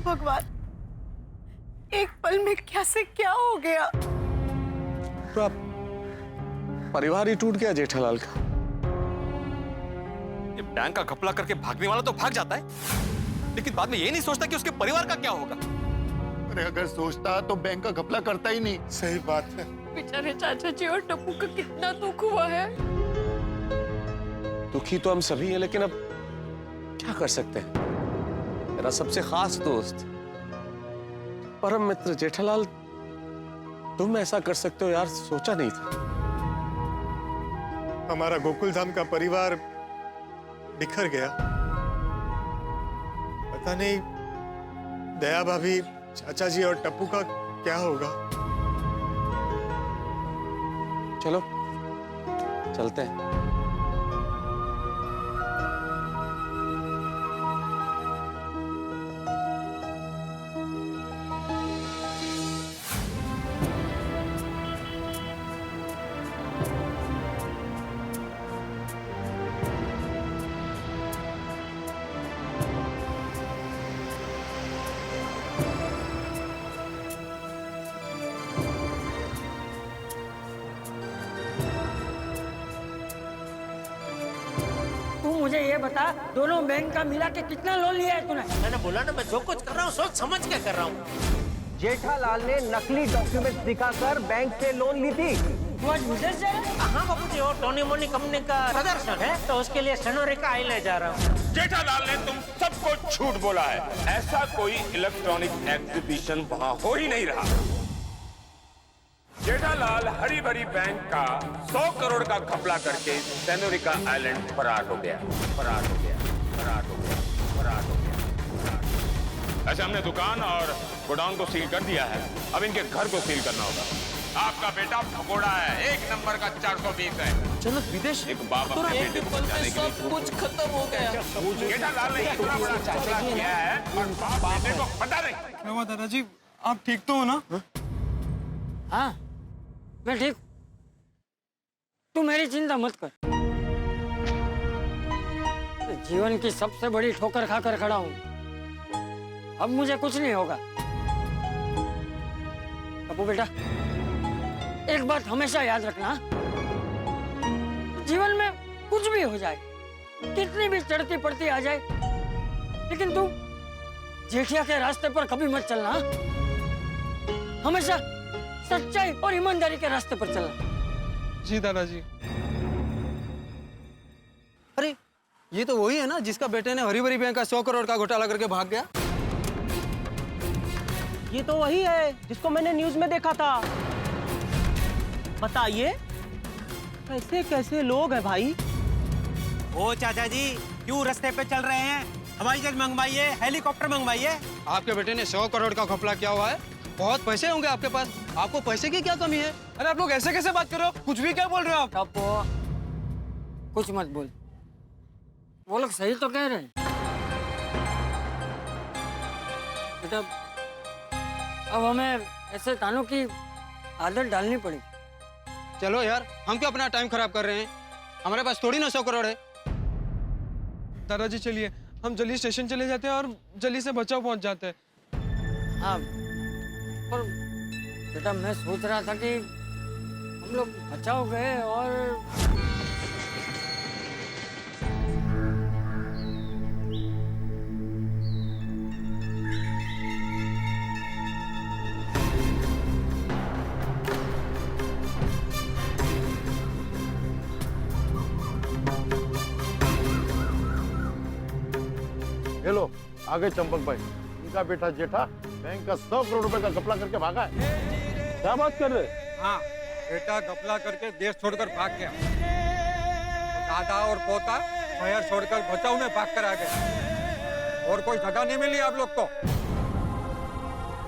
भगवान, एक पल में क्या से क्या हो गया। तो आप परिवार ही टूट गया जेठालाल का। ये बैंक का घपला करके भागने वाला तो भाग जाता है, लेकिन बाद में ये नहीं सोचता कि उसके परिवार का क्या होगा। अरे अगर सोचता तो बैंक का घपला करता ही नहीं। सही बात है। बेचारे चाचा जी और टप्पू का कितना दुख हुआ है। दुखी तो हम सभी हैं, लेकिन अब क्या कर सकते हैं। मेरा सबसे खास दोस्त, परम मित्र जेठालाल, तुम ऐसा कर सकते हो यार, सोचा नहीं था। हमारा गोकुल धाम का परिवार बिखर गया। पता नहीं दया भाभी, चाचा जी और टप्पू का क्या होगा। चलो चलते हैं। मुझे ये बता, दोनों बैंक का मिला के कितना लोन लिया है तूने? मैंने बोला ना, मैं जो कुछ कर रहा हूँ सोच समझ के कर रहा हूँ। जेठालाल ने नकली डॉक्यूमेंट्स दिखाकर बैंक से लोन ली थी। तू आज विदेश जा रहा है? हाँ बाबूजी, वो टोनी मोनी कंपनी का प्रदर्शन है, तो उसके लिए सनोरिका आइलैंड जा रहा हूँ। जेठालाल ने तुम सबको झूठ बोला है। ऐसा कोई इलेक्ट्रॉनिक एग्जीबिशन वहाँ हो ही नहीं रहा। जेठालाल हरी भरी बैंक का 100 करोड़ का घपला करके सनोरिका आइलैंड फरार हो गया। ऐसे हमने दुकान और गोडाउन को सील कर दिया है, अब इनके घर को सील करना होगा। आपका बेटा भगोड़ा है, 1 नंबर का 420 है। चलो विदेश। एक बाप अपने बेटे को बचाने के लिए सब कुछ खत्म हो गया। जेठालाल ने इतना बड़ा घपला किया है और बाप बेटे को पता नहीं। क्या हुआ दादाजी, आप ठीक तो हो ना? हाँ मैं ठीक। तू मेरी चिंता मत कर। जीवन की सबसे बड़ी ठोकर खाकर खड़ा हूं, अब मुझे कुछ नहीं होगा। अबू बेटा, एक बात हमेशा याद रखना, जीवन में कुछ भी हो जाए, कितनी भी चढ़ती पड़ती आ जाए, लेकिन तू जेठिया के रास्ते पर कभी मत चलना। हमेशा सच्चाई और ईमानदारी के रास्ते पर चलना। जी दादाजी। अरे ये तो वही है ना जिसका बेटे ने हरी भरी बैंक का 100 करोड़ का घोटाला करके भाग गया। ये तो वही है जिसको मैंने न्यूज में देखा था। बताइए कैसे कैसे लोग हैं भाई। ओ चाचा जी, क्यों रास्ते पे चल रहे हैं? हवाई जहाज मंगवाइए, हेलीकॉप्टर मंगवाइए। आपके बेटे ने 100 करोड़ का घपला किया हुआ है, बहुत पैसे होंगे आपके पास, आपको पैसे की क्या कमी है? अरे आप लोग ऐसे कैसे बात कर रहे हो? कुछ भी क्या बोल रहे हो आप? टप्पू, कुछ मत बोल, वो लोग सही तो कह रहे हैं। बेटा, अब हमें ऐसे तानों की आदत डालनी पड़ेगी। चलो यार, हम क्यों अपना टाइम खराब कर रहे हैं? हमारे पास थोड़ी ना 100 करोड़ है। दादाजी चलिए, हम जल्दी स्टेशन चले जाते हैं और जल्दी से बचाव पहुंच जाते हैं। हाँ, पर बेटा मैं सोच रहा था कि हम लोग बचाव गए और हेलो, आगे चंपक भाई, इनका बेटा जेठा बैंक का 100 करोड़ रुपए का घपला करके भागा है। क्या बात कर रहे? हाँ, बेटा घपला करके देश छोड़कर भाग गया। दादा और पोता शहर छोड़कर बचाव में भाग कर आ गए, और कोई जगह नहीं मिली आप लोग को।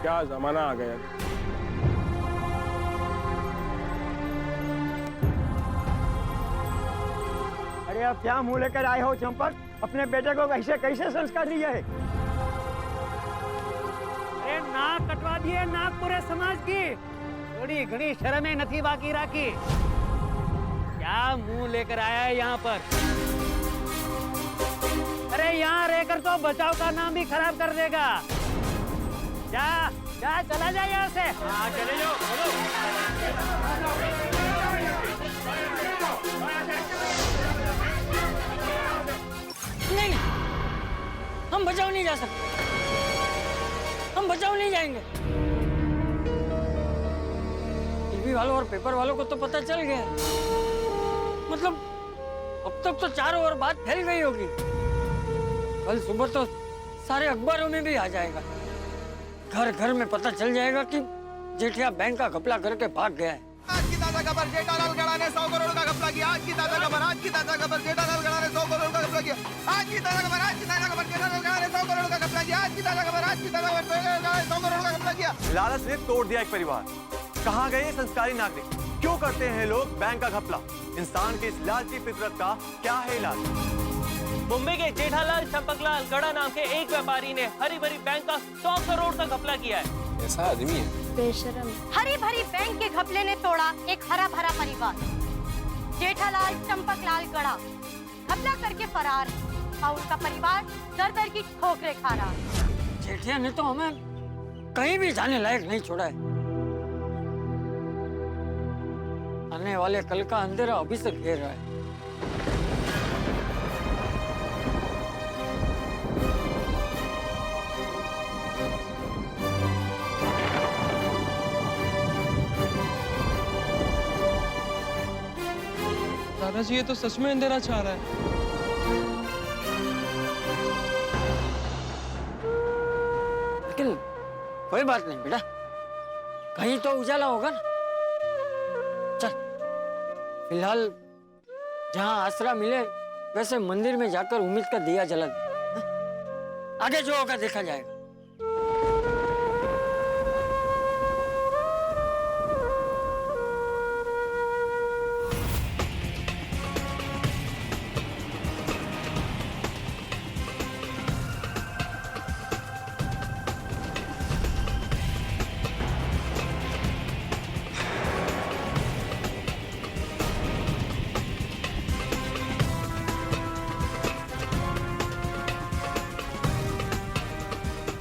क्या जमाना आ गया। अरे आप क्या मुंह लेकर आए हो चंपक? अपने बेटे को कैसे कैसे संस्कार दिए है? अरे नाक कटवा दिए, नाक पूरे समाज की। थोड़ी घड़ी शर्में नहीं बाकी राखी। क्या मुंह लेकर आया है यहाँ पर? अरे यहाँ रहकर तो बचाव का नाम भी खराब कर देगा। जा जा, चला जा यहाँ से। हाँ चले जाओ, नहीं, हम बचाव नहीं जा सकते, हम बचाव नहीं जाएंगे। टीवी वालों और पेपर वालों को तो पता चल गया, मतलब अब तक तो चारों ओर बात फैल गई होगी। कल सुबह तो सारे अखबारों में भी आ जाएगा, घर घर में पता चल जाएगा कि जेठिया बैंक का घपला करके भाग गया है। आज की ताजा खबर, जेठालाल गड़ा ने 100 करोड़ का घपला किया। आज की ताजा खबर, आज की ताजा खबर, जेठालाल गड़ा ने 100 करोड़ का घपला किया। आज की ताजा खबर, आज की ताजा खबर, जेठालाल गड़ा ने 100 करोड़ का घपला किया। आज की ताजा खबर, आज की ताजा खबर, 100 करोड़ का घपला किया। लालच ने तोड़ दिया एक परिवार। कहाँ गए ये संस्कारी नागरिक? क्यों करते हैं लोग बैंक का घपला? इंसान की इस लालची फितरत का क्या है इलाज? मुंबई के जेठालाल चंपकलाल गड़ा नाम के एक व्यापारी ने हरी भरी बैंक का 100 करोड़ का घपला किया है। ऐसा आदमी है बेशरम। हरी भरी बैंक के घपले ने तोड़ा एक हरा भरा परिवार। जेठालाल चंपकलाल गड़ा घपला करके फरार है और उसका परिवार दर दर की ठोकरें खा रहा है। जेठिया ने तो हमें कहीं भी जाने लायक नहीं छोड़ा है। आने वाले कल का अंधेरा अभी से घेर रहा है। दादाजी ये तो सच में अंधेरा छा रहा है। लेकिन कोई बात नहीं बेटा, कहीं तो उजाला होगा ना। चल फिलहाल जहाँ आसरा मिले वैसे मंदिर में जाकर उम्मीद का दिया जला दे। आगे जो होगा देखा जाएगा।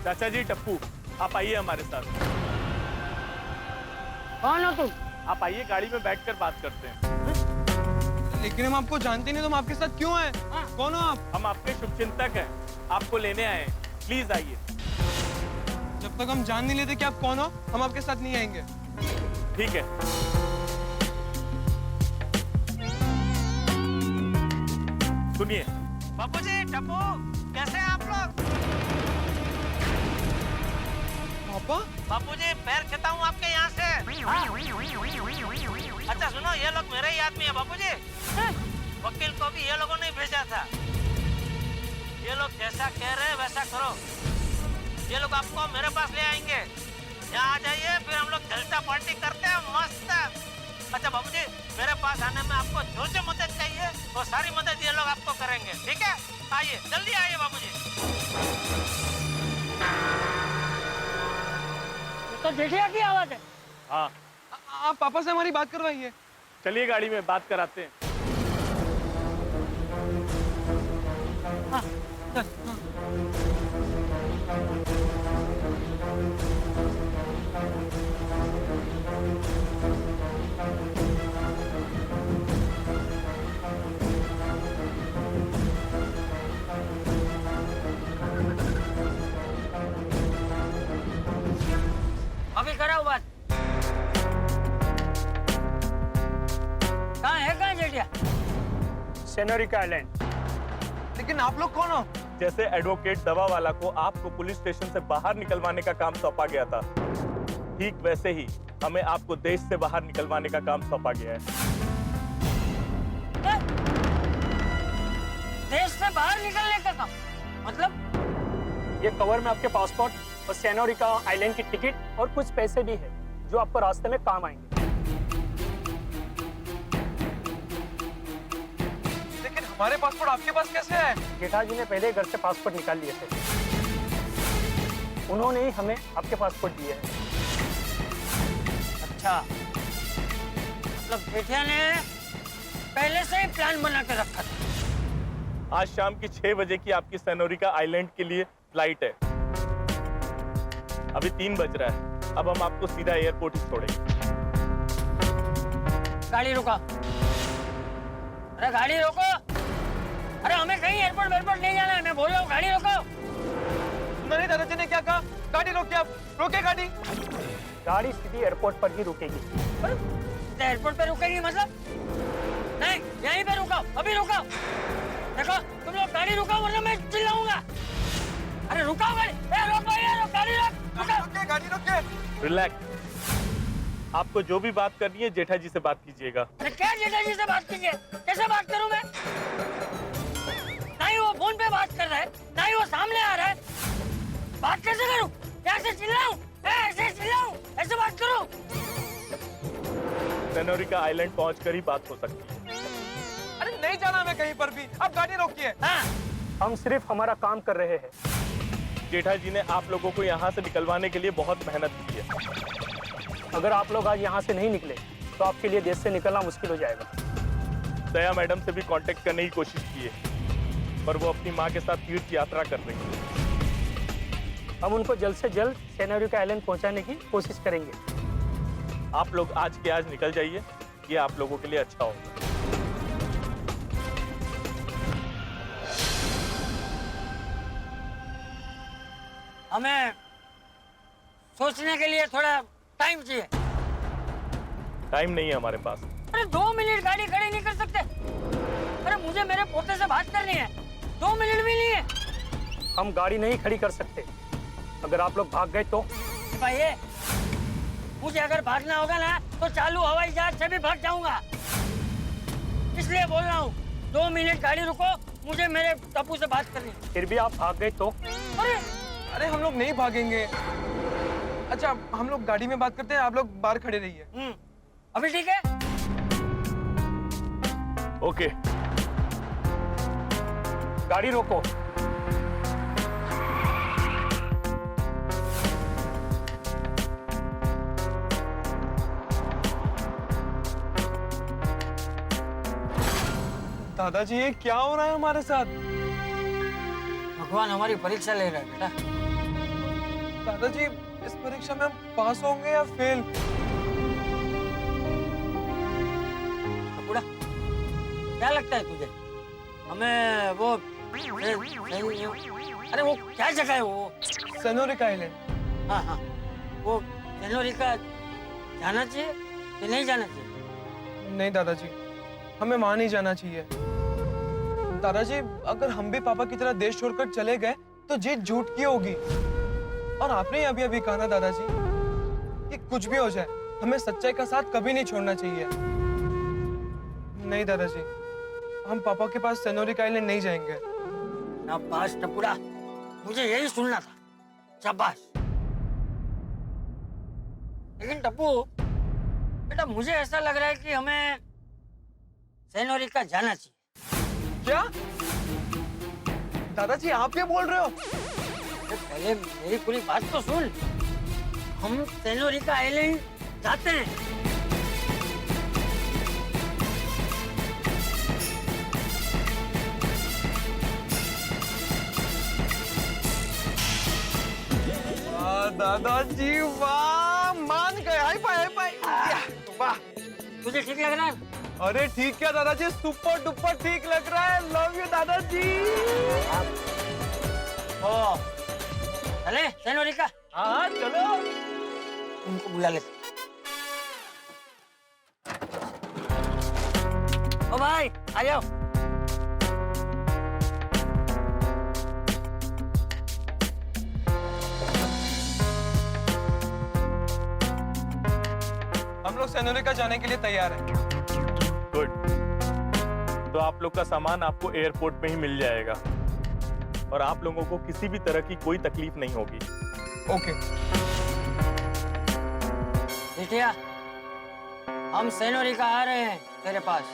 चाचा जी टप्पू, आप आइए हमारे साथ। कौन हो तुम? आप आइए, गाड़ी में बैठकर बात करते हैं। लेकिन हम आपको जानते नहीं तो हम आपके साथ क्यों आए? कौन हो आप? हम आपके शुभचिंतक हैं, आपको लेने आए हैं। प्लीज आइए। जब तक हम जान नहीं लेते कि आप कौन हो, हम आपके साथ नहीं आएंगे। ठीक है। सुनिए। बापूजी, टप्पू, कैसे हैं आप लोग? पापा? बापूजी, पैर छूता हूँ आपके यहाँ से। अच्छा सुनो, ये लोग मेरे ही आदमी है बापूजी। वकील को भी ये लोगों ने भेजा था। ये लोग जैसा कह रहे हैं वैसा करो। ये लोग आपको मेरे पास ले आएंगे। यहाँ आ जाइए, फिर हम लोग जलसा पार्टी करते हैं मस्त। अच्छा बाबूजी, मेरे पास आने में आपको जो जो मदद चाहिए वो सारी मदद ये लोग आपको करेंगे, ठीक है? आइए, जल्दी आइए बाबूजी। तो जेठिया की आवाज है। हाँ, आप पापा से हमारी बात करवाइए। चलिए गाड़ी में बात कराते हैं। हाँ, चल, हाँ। अभी कराओ बात। कहाँ जेठिया? सेनोरिका आइलैंड। लेकिन आप लोग कौन हो? जैसे एडवोकेट दवा वाला को आपको पुलिस स्टेशन से बाहर निकलवाने का काम सौंपा गया था, ठीक वैसे ही हमें आपको देश से बाहर निकलवाने का काम सौंपा गया है। देश से बाहर निकलने का काम? मतलब? ये कवर में आपके पासपोर्ट और सेनोरिका आइलैंड की टिकट और कुछ पैसे भी है जो आपको रास्ते में काम आएंगे। लेकिन हमारे पासपोर्ट आपके पास कैसे है? जेठा जी ने पहले घर से पासपोर्ट निकाल लिए थे, उन्होंने ही हमें आपके पासपोर्ट दिए हैं। अच्छा, मतलब जेठिया ने पहले से ही प्लान बना के रखा था। आज शाम की 6 बजे की आपकी सेनोरिका आइलैंड के लिए फ्लाइट है। अभी 3 बज रहा है, अब हम आपको सीधा एयरपोर्ट ही छोड़ेंगे। गाड़ी रोका। अरे गाड़ी रोको। अरे हमें कहीं एयरपोर्ट वेयरपोर्ट नहीं जाना है, मैं बोल रहा हूँ गाड़ी रोको। नहीं दादाजी ने क्या कहा? गाड़ी रोकिए आप, रोके गाड़ी। गाड़ी सीधी एयरपोर्ट पर ही रुकेगी। एयरपोर्ट पे रुकेगी मतलब? नहीं, यहीं पे रुकाओ, अभी रुकाओ। देखो तुम लोग गाड़ी रुकाओ वरना मैं चिल्लाऊंगा। अरे रुकाओ गाड़ी, रोको गाड़ी रोक, गाड़ी रोके। रिलैक्स। आपको जो भी बात करनी है जेठा जी से बात कीजिएगा। अरे क्या जेठा जी से बात कीजिए? कैसे बात करूं मैं? ना ही वो फोन पे बात कर रहा है, ना ही वो सामने आ रहा है। बात कैसे करूं? कैसे चिल्लाऊं? ऐसे चिल्लाऊं? ऐसे बात करूं? सेनोरिका आइलैंड पहुंचकर ही बात हो सकती है। अरे नहीं जाना मैं कहीं पर भी, आप गाड़ी रोकिए। हाँ। हम सिर्फ हमारा काम कर रहे हैं। जेठा जी ने आप लोगों को यहाँ से निकलवाने के लिए बहुत मेहनत की है। अगर आप लोग आज यहाँ से नहीं निकले तो आपके लिए देश से निकलना मुश्किल हो जाएगा। दया मैडम से भी कांटेक्ट करने की कोशिश की है, पर वो अपनी माँ के साथ तीर्थ यात्रा कर रही है। हम उनको जल्द से जल्द सेनोरिका आइलैंड पहुँचाने की कोशिश करेंगे। आप लोग आज के आज निकल जाइए, ये आप लोगों के लिए अच्छा होगा। हमें सोचने के लिए थोड़ा टाइम चाहिए। टाइम नहीं है हमारे पास। अरे 2 मिनट गाड़ी खड़ी नहीं कर सकते? अरे मुझे मेरे पोते से बात करनी है, 2 मिनट भी नहीं है। हम गाड़ी नहीं खड़ी कर सकते। अगर आप लोग भाग गए तो? भाई मुझे अगर भागना होगा ना तो चालू हवाई जहाज से भी भाग जाऊंगा। इसलिए बोल रहा हूँ 2 मिनट गाड़ी रुको, मुझे मेरे टप्पू से बात करनी है। फिर भी आप भाग गए तो? अरे हम लोग नहीं भागेंगे। अच्छा हम लोग गाड़ी में बात करते हैं, आप लोग बाहर खड़े रहिए। अभी ठीक है? ओके। गाड़ी रोको। दादाजी ये क्या हो रहा है हमारे साथ? भगवान हमारी परीक्षा ले रहा है बेटा। दादाजी इस परीक्षा में हम पास होंगे या फेल? बुढ़ा क्या लगता है तुझे? हमें वो अरे वो क्या जगह है वो? सेनोरिका आइलैंड। हाँ हाँ, वो सेनोरिका जाना चाहिए कि नहीं जाना चाहिए? नहीं दादाजी, हमें वहां नहीं जाना चाहिए। दादाजी अगर हम भी पापा की तरह देश छोड़कर चले गए तो जीत झूठ की होगी। और आपने अभी अभी कहा ना दादाजी कि कुछ भी हो जाए हमें सच्चाई का साथ कभी नहीं छोड़ना चाहिए। नहीं दादाजी, हम पापा के पास सेनोरिका आइलैंड नहीं जाएंगे। शाबाश टपुरा, मुझे यही सुनना था। शाबाश। लेकिन टप्पू बेटा मुझे ऐसा लग रहा है कि हमें सेनोरिका जाना चाहिए। क्या दादाजी आप ये बोल रहे हो? पहले मेरी पूरी बात तो सुन। हम सेनोरिका आइलैंड जाते हैं। दादाजी वाह, मान गए। Hi fi hi fi. वाह, तुझे ठीक लग रहा है? अरे ठीक है दादाजी, सुपर डुपर ठीक लग रहा है। लव यू दादाजी। ओ चले सेनोरिका? हाँ चलो। उनको बुला ले। ओ भाई आ जाओ। हम लोग सेनोरिका जाने के लिए तैयार हैं। गुड। तो आप लोग का सामान आपको एयरपोर्ट में ही मिल जाएगा और आप लोगों को किसी भी तरह की कोई तकलीफ नहीं होगी। ओके। बिटिया हम सेनोरिका आ रहे हैं तेरे पास।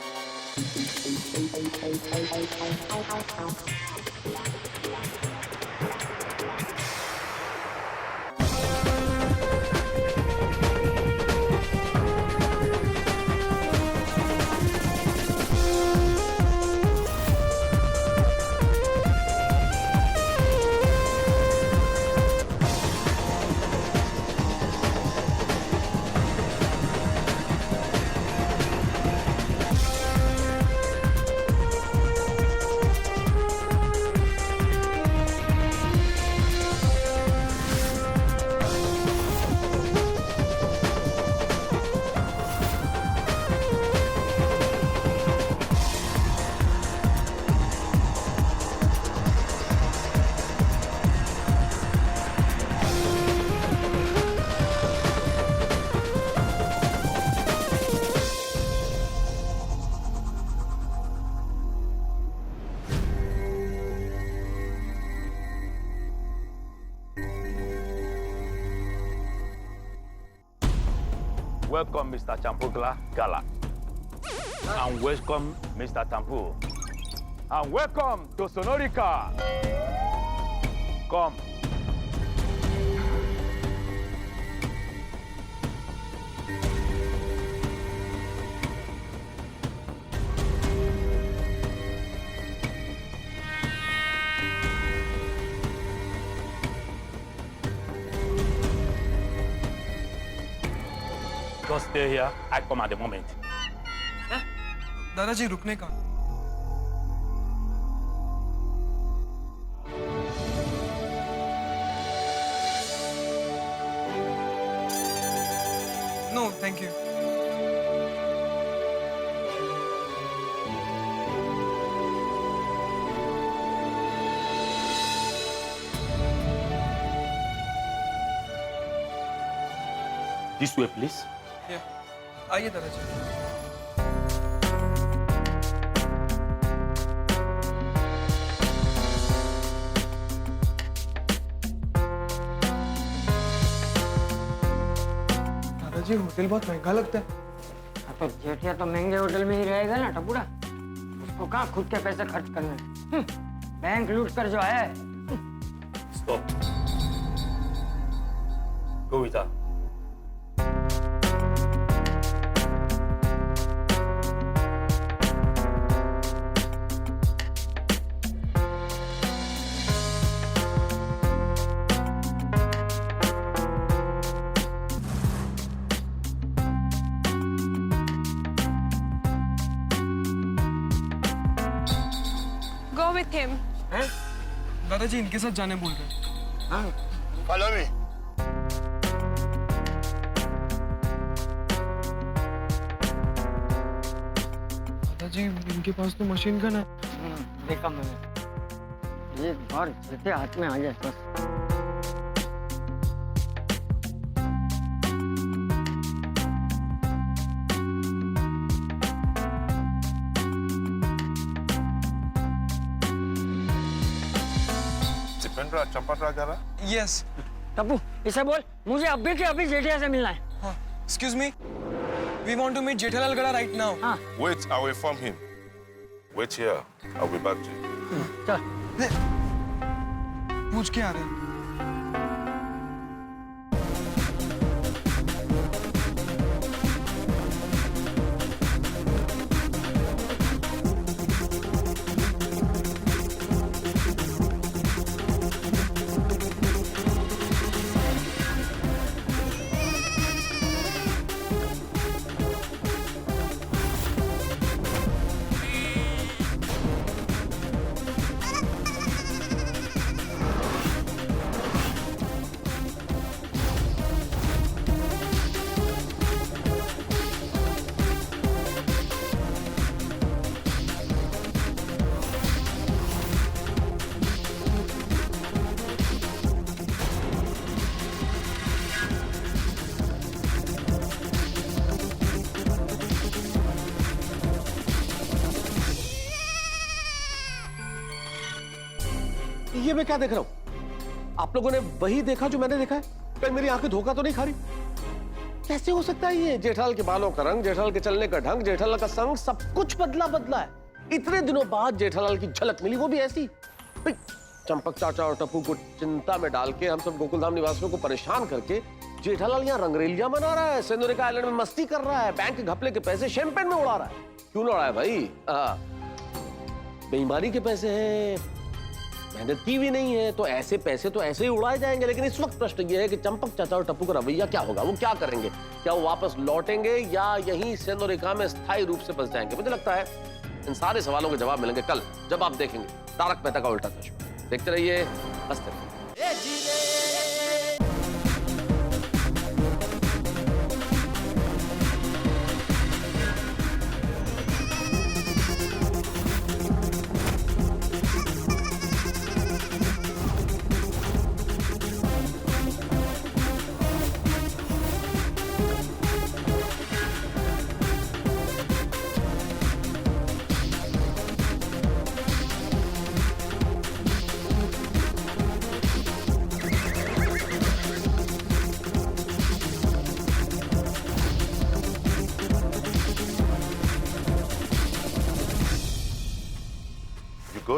Welcome, Mr. Champukla Gala. And welcome, Mr. Tampu. And welcome to Sonorica. Come. Just stay here. I come at the moment. दादाजी रुकने का no thank you This way, please. आइए दादाजी दादाजी होटल बहुत महंगा लगता है तो जेठिया तो महंगे होटल में ही रहेगा ना टपुड़ा उसको कहाँ खुद के पैसे खर्च करने बैंक लूट कर जो है Stop. Go with her. Go with him. दादाजी इनके साथ जाने बोल रहे हैं Follow me. दादाजी इनके पास तो मशीन गन है देखा मैंने एक बार जेठे हाथ में आ जाए बस Dipendra Champatra Gala. Yes Tappu इसे बोल मुझे अभी के अभी जेठिया से मिलना है हाँ excuse me we want to meet Jethalal Gada right now हाँ Wait, I will inform him. Wait here. I'll be back to you. चल पूछ के आ रहे हैं ये मैं क्या देख रहा हूं? आप लोगों ने वही देखा जो मैंने देखा है? कहीं मेरी आंखें धोखा तो नहीं खा रही? कैसे हो सकता है ये? जेठालाल के बालों का रंग, जेठालाल के चलने का ढंग, जेठालाल का संग, सब कुछ बदला बदला है। इतने दिनों बाद जेठालाल की झलक मिली, वो भी ऐसी। भाई, चंपक चाचा और टप्पू को चिंता में डाल के हम सब गोकुलधाम निवासियों को परेशान करके जेठालाल यहाँ रंगरेलियां मना रहा है, सेनोरिका आइलैंड में मस्ती कर रहा है, बैंक के घपले के पैसे शैंपेन में उड़ा रहा है। क्यों उड़ा है भाई? बेईमानी के पैसे हैं, मेहनत की भी नहीं है, तो ऐसे पैसे तो ऐसे ही उड़ाए जाएंगे। लेकिन इस वक्त प्रश्न ये है कि चंपक चाचा और टप्पू का रवैया क्या होगा? वो क्या करेंगे? क्या वो वापस लौटेंगे या यहीं सेनोरिका में स्थायी रूप से बस जाएंगे? मुझे लगता है इन सारे सवालों के जवाब मिलेंगे कल, जब आप देखेंगे तारक मेहता का उल्टा चश्मा। देखते रहिए, हंसते रहिए।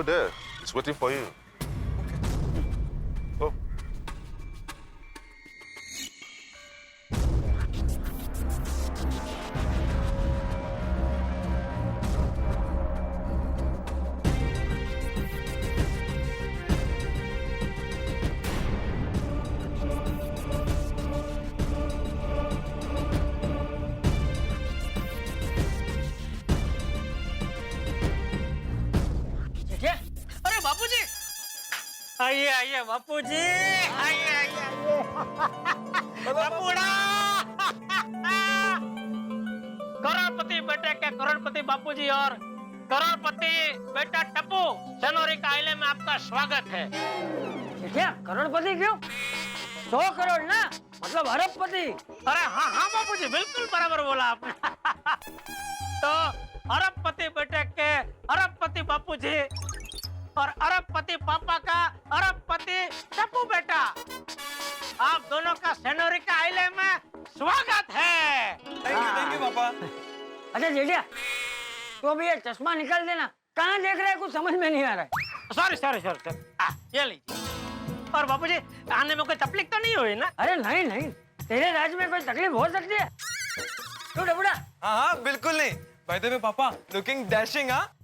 there. It's waiting for you. Oh. अरे बापूजी, आइए आइए बापूजी, आइए आइए बापूड़ा। करोड़पति बेटे के करोड़पति बापूजी और करोड़पति बेटा टप्पू सनोरी का आइले में आपका स्वागत है। क्या करोड़पति क्यों? 100 करोड़ ना, मतलब अरबपति। अरे हाँ हाँ बापूजी, बिल्कुल बराबर बोला आपने। तो अरबपति बेटे के अरबपति बापूजी और अरबपति पापा का अरबपति टप्पू बेटा, आप दोनों का सेनोरी का आइले में स्वागत है। थैंक यू पापा। अच्छा जेठिया, तो अभी ये चश्मा निकाल देना, कहाँ देख रहे हैं, कुछ समझ में नहीं आ रहा है। सॉरी सॉरी सॉरी सॉरी, ये लीजिए। और बापूजी, आने में कोई तकलीफ तो नहीं हुई ना? अरे नहीं नहीं, तेरे राज्य में कोई तकलीफ हो सकती है? तू डबुड़ा। हाँ हाँ बिल्कुल नहीं। बाय द वे पापा, लुकिंग डैशिंग। हाँ,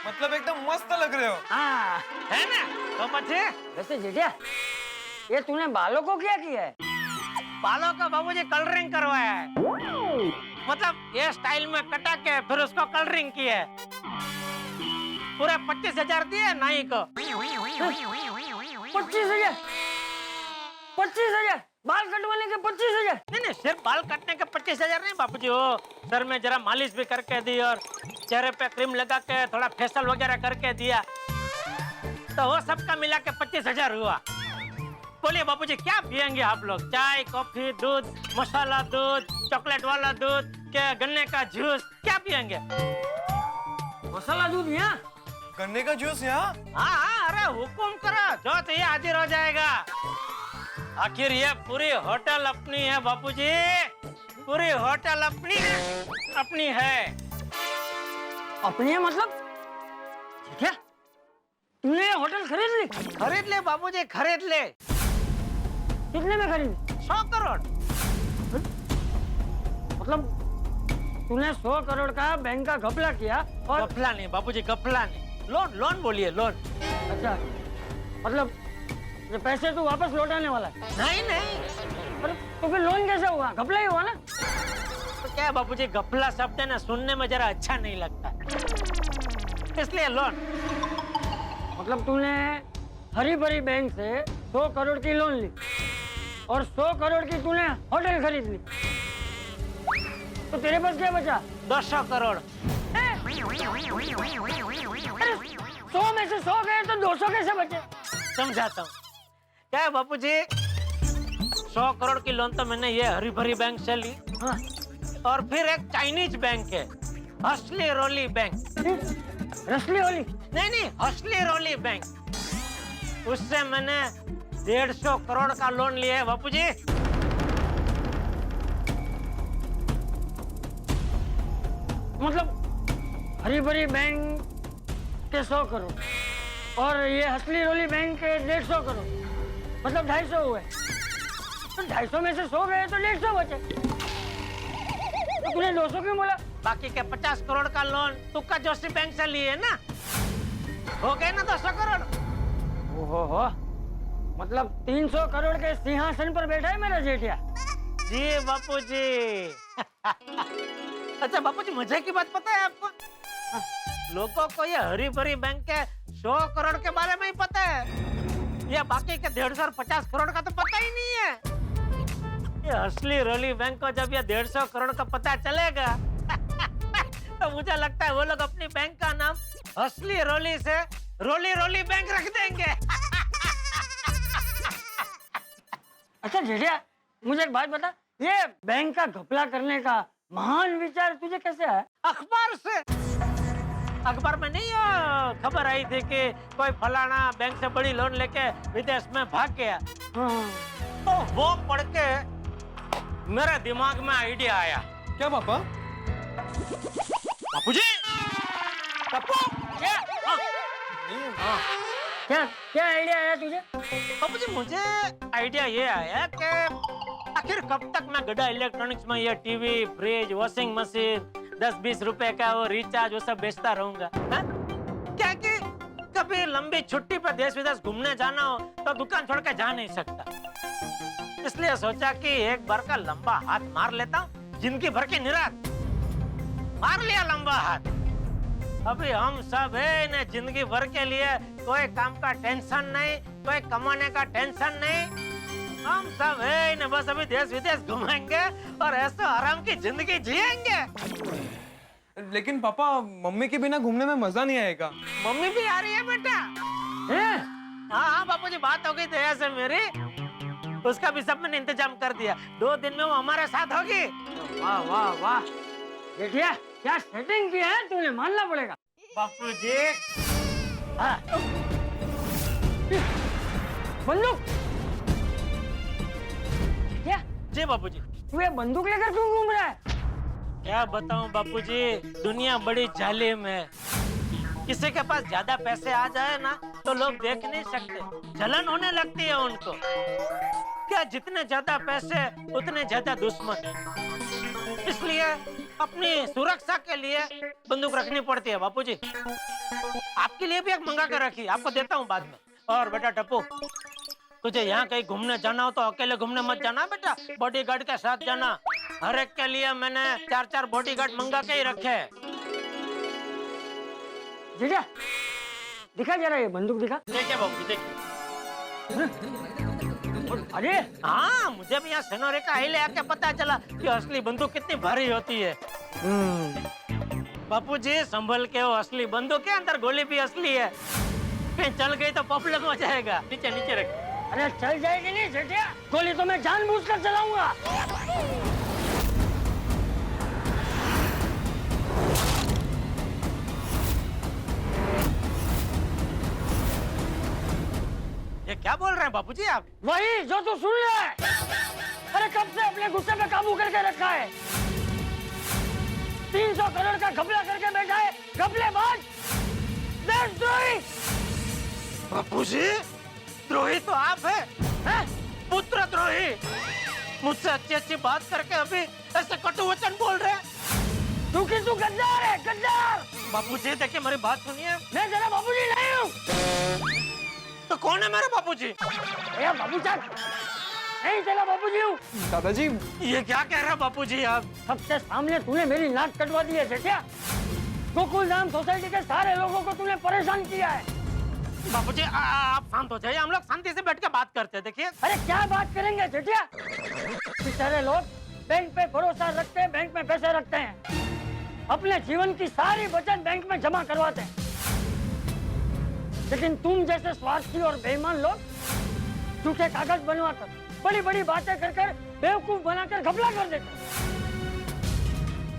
मतलब एकदम मस्त लग रहे हो। हाँ है ना? तो बच्चे, वैसे जेठिया, ये तूने बालों को क्या किया है? बालों का बाबूजी कलरिंग करवाया है। मतलब ये स्टाइल में कटा के फिर उसको कलरिंग किया है। पूरे 25,000 दिए नाई को। 25,000? 25,000? बाल कटवाने के 25,000? नहीं नहीं, सिर्फ बाल काटने के 25,000 नहीं बापूजी, वो सर में जरा मालिश भी करके दी और चेहरे पे क्रीम लगा के थोड़ा फेशियल वगैरह करके दिया, तो वो सबका मिला के 25,000 हुआ। बोलिए बापूजी, क्या पियेंगे आप लोग? चाय, कॉफी, दूध, मसाला दूध, चॉकलेट वाला दूध, क्या गन्ने का जूस, क्या पियेंगे? मसाला दूध यहाँ? गन्ने का जूस यहाँ? हाँ हाँ, अरे हुकुम करो, जो चाहिए हाजिर हो जाएगा। आखिर ये पूरी होटल अपनी है बापूजी, पूरी होटल अपनी है। अपनी है मतलब? क्या तूने होटल खरीद ली? खरीद ले बाबूजी, खरीद ले। कितने में खरीदी? 100 करोड़। मतलब तूने 100 करोड़ का बैंक का घपला किया और... घपला नहीं बाबूजी, घपला नहीं, लोन लोन बोलिए, लोन। अच्छा, मतलब ये पैसे तू वापस लौटाने वाला है? नहीं नहीं। अरे तो फिर लोन कैसे हुआ? घपला ही हुआ ना? तो क्या बाबूजी, घपला शब्द है ना, सुनने में जरा अच्छा नहीं लगता, इसलिए लोन। मतलब तूने हरी भरी बैंक से 100 करोड़ की लोन ली और 100 करोड़ की तूने होटल खरीद ली, तो तेरे पास क्या बचा? 200 करोड़। 100 में से 100 गए तो 200 कैसे बचे? समझाता हूँ। क्या है बापूजी, 100 करोड़ की लोन तो मैंने ये हरी भरी बैंक से ली। हाँ। और फिर एक चाइनीज बैंक है, हसली रोली बैंक। रसली होली? नहीं नहीं, हसली रोली बैंक, उससे मैंने 150 करोड़ का लोन लिया है बापूजी। मतलब हरी भरी बैंक के 100 करोड़ और ये हसली रोली बैंक के 150 करोड़, मतलब 250 हुए। तो 250 में से 100 गए तो 150 बचे, तो तूने 200 क्यों बोला? बाकी के 50 करोड़ का लोन तुक्का जोशी बैंक से लिए ना, हो गए ना 200 करोड़। ओहो, मतलब 300 करोड़ के सिंहासन पर बैठा है मेरा जेठिया। जी बापूजी। अच्छा बापूजी, मजे की बात पता है आपको? लोगों को ये हरी भरी बैंक के 100 करोड़ के बारे में ही पता है, ये बाकी के 150 और 50 करोड़ का तो पता ही नहीं है। ये हसली रोली बैंक को जब ये 150 करोड़ का पता चलेगा तो मुझे लगता है वो लोग अपनी बैंक का नाम हसली रोली से रोली रोली बैंक रख देंगे। अच्छा जेठिया, मुझे एक बात बता, ये बैंक का घपला करने का महान विचार तुझे कैसे आया? अखबार से। अखबार में नहीं खबर आई थी कि कोई फलाना बैंक से बड़ी लोन लेके विदेश में भाग गया, तो वो पढ़ के मेरे दिमाग में आइडिया आया। क्या पापा? बापूजी, टप्पू, क्या? क्या क्या आइडिया आया तुझे? बापूजी मुझे आइडिया ये आया कि आखिर कब तक मैं गड्ढा इलेक्ट्रॉनिक्स में ये टीवी, फ्रिज, वॉशिंग मशीन, 10-20 रुपए का वो रिचार्ज वो सब बेचता रहूंगा? क्या कि कभी लंबी छुट्टी पर देश विदेश घूमने जाना हो तो दुकान छोड़ के जा नहीं सकता। इसलिए सोचा कि एक बार का लंबा हाथ मार लेता हूँ, जिंदगी भर की निराश। मार लिया लंबा हाथ। अभी हम सब है न जिंदगी भर के लिए कोई काम का टेंशन नहीं, कोई कमाने का टेंशन नहीं। हम सब है न बस अभी देश विदेश घूमेंगे और ऐसे आराम की जिंदगी जिएंगे। लेकिन पापा मम्मी के बिना घूमने में मजा नहीं आएगा। मम्मी भी आ रही है बेटा? हाँ हाँ बापूजी, बात हो गई दया से मेरी, उसका भी सब मैंने इंतजाम कर दिया। 2 दिन में वो हमारे साथ होगी। वाह वाह वाह जेठिया, क्या सेटिंग की है तूने, मानना पड़ेगा। बापूजी हाँ। बंदूक? क्या? जी बापूजी। तू ये बंदूक लेकर क्यों घूम रहा है? क्या बताऊं बापूजी, दुनिया बड़ी जालिम है। किसी के पास ज्यादा पैसे आ जाए ना तो लोग देख नहीं सकते, जलन होने लगती है उनको। क्या जितने ज्यादा पैसे उतने ज्यादा दुश्मन। इसलिए अपनी सुरक्षा के लिए बंदूक रखनी पड़ती है बापूजी। आपके लिए भी एक मंगा कर रखी, आपको देता हूँ बाद में। और बेटा टप्पू, तुझे यहाँ कहीं घूमने जाना हो तो अकेले घूमने मत जाना बेटा, बॉडीगार्ड के साथ जाना। हर एक के लिए मैंने 4-4 बॉडीगार्ड मंगा के ही रखे हैं। जीजा, दिखा जरा ये बंदूक दिखा। देखिए बाबूजी देखिए। अरे हाँ, मुझे भी यहाँ सिनोरे का हिले आके पता चला कि असली बंदूक कितनी भारी होती है। बापूजी संभल के, वो असली बंदूक है, अंदर गोली भी असली है। कहीं चल गई तो प्रॉब्लम हो जाएगा। नीचे नीचे रख। अरे चल जाएगी नहीं जेठिया, गोली तो मैं जानबूझकर चलाऊंगा। ये क्या बोल रहे हैं बापूजी आप? वही जो तू सुन रहा है। अरे कब से अपने गुस्से पे काबू करके रखा है? 300 करोड़ का घपला करके बैठा है, घपलेबाज, देशद्रोही। बापूजी, द्रोही तो आप हैं, पुत्र द्रोही। मुझसे अच्छी बात करके अभी ऐसे कटु वचन बोल रहे हैं। तू गद्दार है, गद्दार। बापूजी देखिए, मेरी बात सुनिए। मैं तेरा बापूजी नहीं हूँ। तो कौन है मेरा बापूजी? बाबू जान, नहीं तेरा बापूजी हूँ। दादाजी ये क्या कह रहे हैं बापूजी आप? सबसे सामने तूने मेरी नाक कटवा दी है जेठिया। गोकुल धाम सोसाइटी के सारे लोगों को तूने परेशान किया है। बापूजी आप शांत हो जाइए, हम लोग शांति से बैठ के बात करते हैं। देखिए अरे क्या बात करेंगे जेठिया? बेचारे लोग बैंक पे भरोसा रखते हैं, बैंक में पैसे रखते हैं, अपने जीवन की सारी बचत बैंक में जमा करवाते हैं। लेकिन तुम जैसे स्वार्थी और बेईमान लोग झूठे कागज बनवाकर, बड़ी बड़ी बातें कर बेवकूफ बनाकर घपला कर देते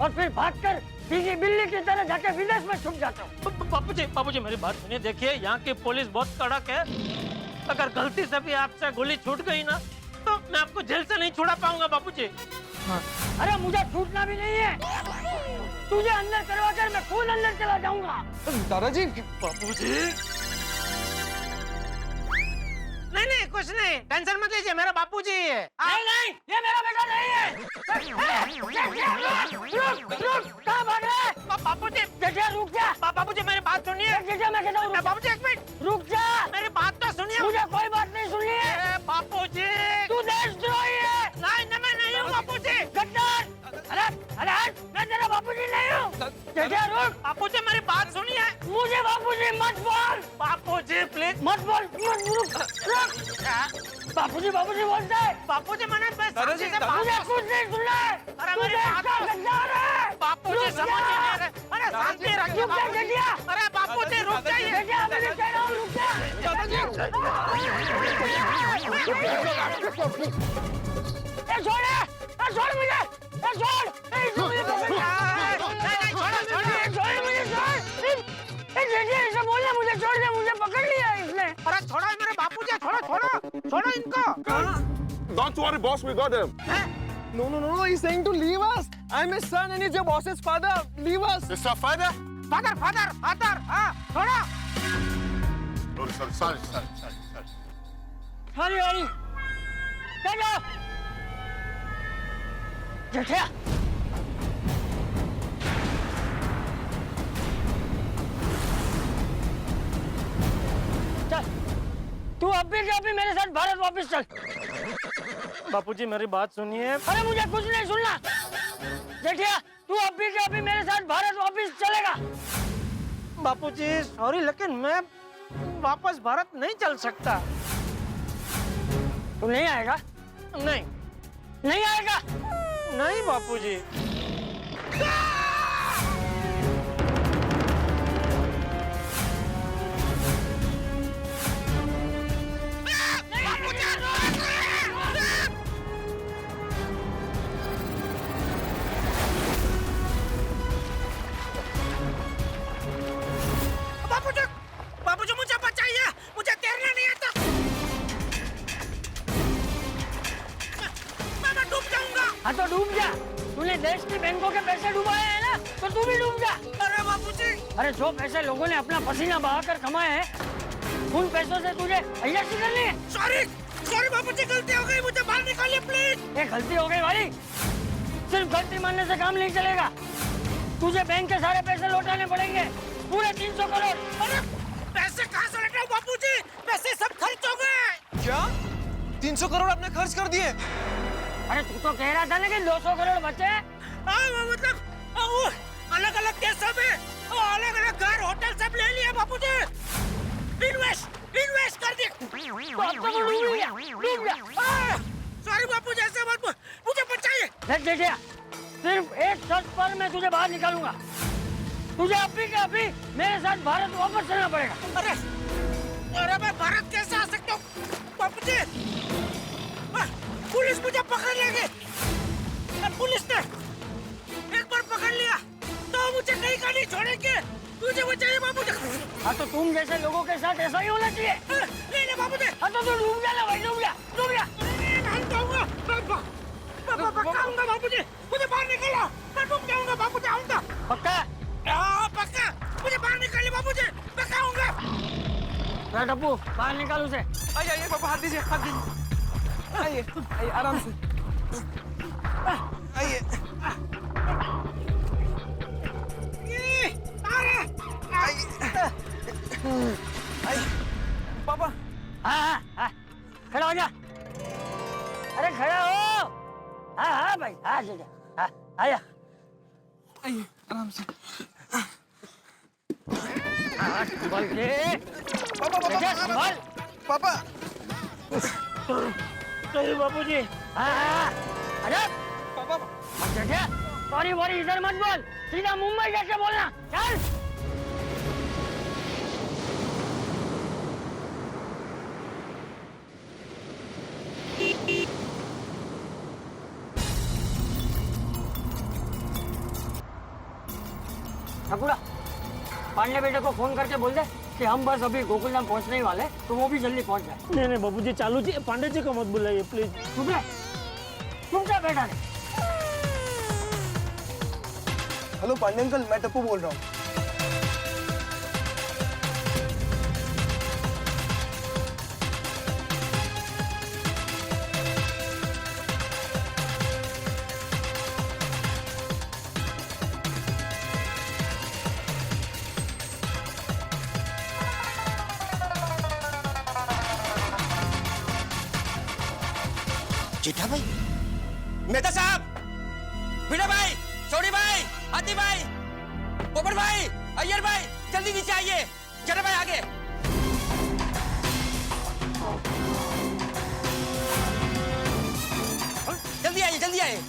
और फिर भागकर सीधी बिल्ली की तरह जाके विदेश में छुप जाते हो। बापूजी मेरी बात सुनिए। देखिए यहाँ की पुलिस बहुत कड़क है। अगर गलती से भी आपसे गोली छूट गई ना तो मैं आपको जेल से नहीं छुड़ा पाऊंगा बापूजी। हाँ। अरे मुझे छूटना भी नहीं है, तुझे अंदर करवा कर मैं खुद अंदर चला जाऊंगा। दादाजी। बापूजी नहीं कुछ नहीं, टेंशन मत लीजिए, मेरा बापूजी है। नहीं ये मेरा बेटा नहीं है। रुक, कहाँ भाग रहा है? बापूजी जेठिया रुक जा। बापूजी मेरी बात सुनिए। जेठिया मैं कहता हूँ बापूजी 1 मिनट रुक जा। मेरी बात तो सुनिए। मुझे कोई बात नहीं सुननी है। बापूजी तू देशद्रोही है। नहीं मैं नहीं हूँ बापूजी। गद्दार। अरे मैं तेरा बापूजी नहीं हूँ। जेठिया रुक। बापूजी मेरी बात सुनिए। मुझे बापूजी मत बोल। बापूजी प्लीज मत बोल। बापूजी बोलता है। बापूजी मैंने मुझे कुछ नहीं सुनना है। अरे मेरी बात गद्दार है। बापूजी समझिए। अरे शांति रखिए बापूजी। अरे बापूजी रुक जाइए। जेठिया मैं कह रहा हूँ रुक जा। छोड़ मुझे। छोड़ बोलने मुझे छोड़ दे, मुझे पकड़ लिया इसने। अरे छोड़ो मेरे बापूजी, छोड़ो इनको। Don't worry, boss, we got him. No, he's saying to leave us. I'm his son and he's your boss's father. Leave us. It's our father? Father, हाँ छोड़ो। sorry. हरी हरी चलो जेठिया चल तू अभी के अभी मेरे साथ भारत वापस चल। बापूजी मेरी बात सुनिए। अरे मुझे कुछ नहीं सुनना जेठिया, तू अभी के अभी मेरे साथ भारत वापस चलेगा। बापूजी सॉरी, लेकिन मैं वापस भारत नहीं चल सकता। तू नहीं आएगा? नहीं नहीं आएगा? नहीं बापूजी। बाबूजी मुझे बचाइए, मुझे तैरना नहीं आता। मैं डूब जाऊंगा। हाँ तो डूब जा, तूने देश की बैंकों के पैसे डुबाए हैं ना, तो तू भी डूब जा। अरे बाबूजी, अरे जो पैसे लोगों ने अपना पसीना बहाकर कमाए हैं, उन पैसों से तुझे अय्याशी करनी है। सॉरी बाबूजी, गलती हो गई, मुझे बाहर निकालिए प्लीज। ये गलती हो गई भाई, सिर्फ गलती मानने से काम नहीं चलेगा। तुझे बैंक के सारे पैसे लौटाने पड़ेंगे, पूरे 300 करोड़। अरे पैसे कहाँ से लौटाऊं बाबूजी? पैसे सब खर्च हो गए। क्या 300 करोड़ आपने खर्च कर दिए? अरे तू तो कह रहा था ना कि 200 करोड़ बचे। मतलब अलग अलग देशों में अलग अलग घर होटल सब ले लिया बाबूजी। इन्वेस्ट कर दिया। तो अब तो डूब गया। सॉरी बाबूजी, ऐसे मत, मुझे बचाइए। देख जेठिया, सिर्फ एक शर्त पर मैं तुझे बाहर निकालूंगा। तुझे अभी के अभी मेरे साथ भारत वापस चलना पड़ेगा। अरे मैं भारत कैसे आ सकता हूँ बाबूजी? पुलिस मुझे पकड़ लेगी। पुलिस ने एक बार पकड़ लिया तो मुझे कहीं का नहीं छोड़ेंगे। मुझे बचाइए बाबूजी। हाँ तो तुम जैसे लोगों के साथ ऐसा ही होना चाहिए। नहीं बाबूजी। हाँ तो तू डूब जा ना भाई, डूब जा। नहीं जाऊंगा, पक्का आऊंगा बाबूजी, मुझे बाहर निकालो। मैं डूब जाऊंगा बाबूजी, आऊंगा पक्का? हाँ पक्का, मुझे बाहर निकालिए बाबूजी, पक्का आऊंगा। टप्पू बाहर निकाल उसे। आइए पापा, हाथ दीजिए, हाथ दीजिए। आइए आराम से आइए। पापा हाँ, खड़ा हो जा। अरे खड़ा हो। हाँ भाई, हाँ जा, आया। आइए आराम से। संभाल के। संभाल। पापा सॉरी बापूजी। अरे पापा सॉरी वॉरी इधर मत बोल, सीधा मुंबई जाके बोलना। चल। ठाकुरा, पांडे बेटे को फोन करके बोल दे कि हम बस अभी गोकुलधाम पहुंचने ही वाले, तो वो भी जल्दी पहुंच जाए। नहीं बाबूजी, चालू जी, पांडे जी को मत बुलाइए प्लीज। तुम क्या बेटा ने? हेलो पांडे अंकल, मैं टप्पू बोल रहा हूँ। जेठा भाई, मेहता साहब, भिड़ा भाई, सोनी भाई, हाथी भाई, पोपट भाई, अय्यर भाई, जल्दी नीचे आइए। जेठा भाई आगे। जल्दी आइए, जल्दी आइए।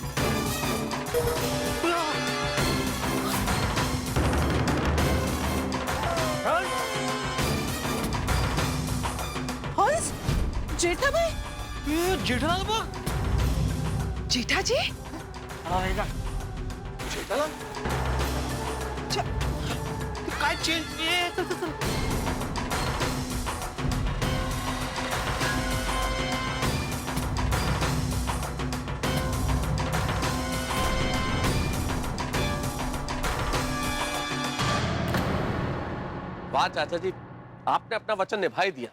हंस, जेठा भाई, जेठालाल बाबा, जेठा जी। जेठालाल काय चेंज? वाह चाचा जी, आपने अपना वचन निभा ही दिया।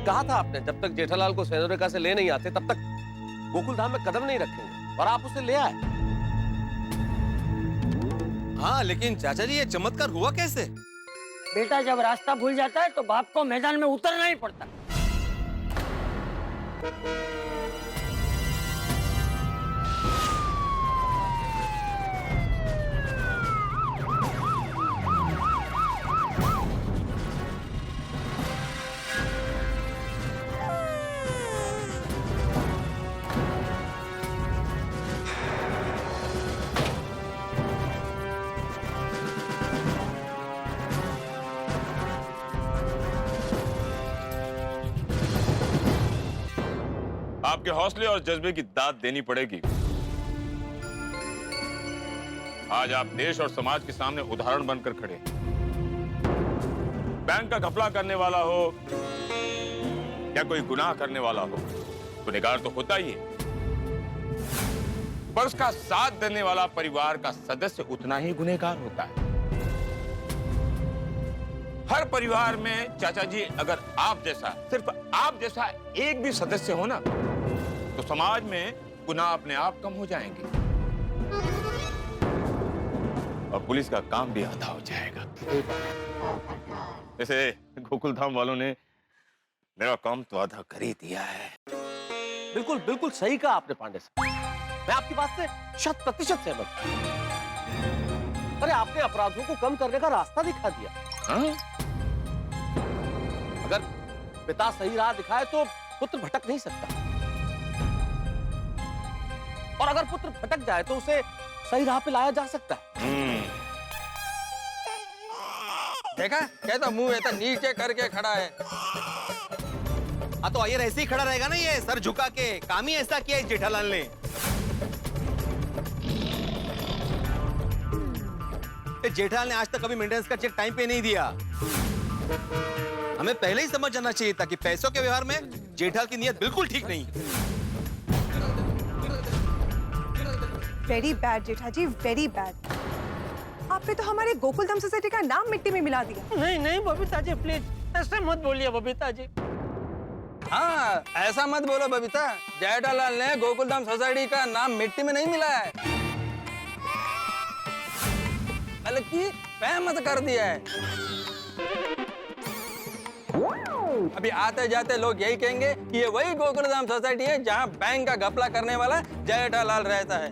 कहा था आपने जब तक जेठालाल को सेनोरिका से ले नहीं आते तब तक गोकुल धाम में कदम नहीं रखेंगे, और आप उसे ले आए। हाँ, लेकिन चाचा जी ये चमत्कार हुआ कैसे? बेटा जब रास्ता भूल जाता है तो बाप को मैदान में उतरना ही पड़ता है। आपके हौसले और जज्बे की दाद देनी पड़ेगी। आज आप देश और समाज के सामने उदाहरण बनकर खड़े हैं। बैंक का घपला करने वाला हो या कोई गुनाह करने वाला हो, गुनहगार तो होता ही है, पर उसका साथ देने वाला परिवार का सदस्य उतना ही गुनहगार होता है। हर परिवार में चाचा जी अगर आप जैसा, सिर्फ आप जैसा एक भी सदस्य हो ना, तो समाज में गुनाह अपने आप कम हो जाएंगे और पुलिस का काम भी आधा हो जाएगा। जैसे गोकुल धाम वालों ने मेरा काम तो आधा कर ही दिया है। बिल्कुल बिल्कुल सही कहा आपने पांडे साहब, मैं आपकी बात से 100% सहमत हूं। अरे आपने अपराधों को कम करने का रास्ता दिखा दिया। हाँ? अगर पिता सही राह दिखाए तो पुत्र भटक नहीं सकता, और अगर पुत्र भटक जाए तो उसे सही राह पे लाया जा सकता है। देखा कैसा मुंह ऐसा नीचे करके खड़ा है। हाँ तो ये ऐसे ही खड़ा रहेगा ना, ये सर झुका के। काम ही ऐसा किया है जेठालाल ने। जेठालाल ने आज तक कभी मेंटेनेंस का चेक टाइम पे नहीं दिया। हमें पहले ही समझ जाना चाहिए था कि पैसों के व्यवहार में जेठालाल की नीयत बिल्कुल ठीक नहीं। Very bad Jethaji, very bad. आपने तो हमारे गोकुलधाम सोसाइटी का नाम मिट्टी में मिला दिया। नहीं नहीं बबीता जी, प्लीज ऐसे मत बोलिए बबीता जी। हाँ, ऐसा मत बोलो बबीता। जेठालाल ने गोकुलधाम सोसाइटी का नाम मिट्टी में नहीं मिलाया है, बल्कि फेमस कर दिया है। अभी आते जाते लोग यही कहेंगे कि ये वही गोकुलधाम सोसाइटी है जहाँ बैंक का घपला करने वाला जेठालाल रहता है।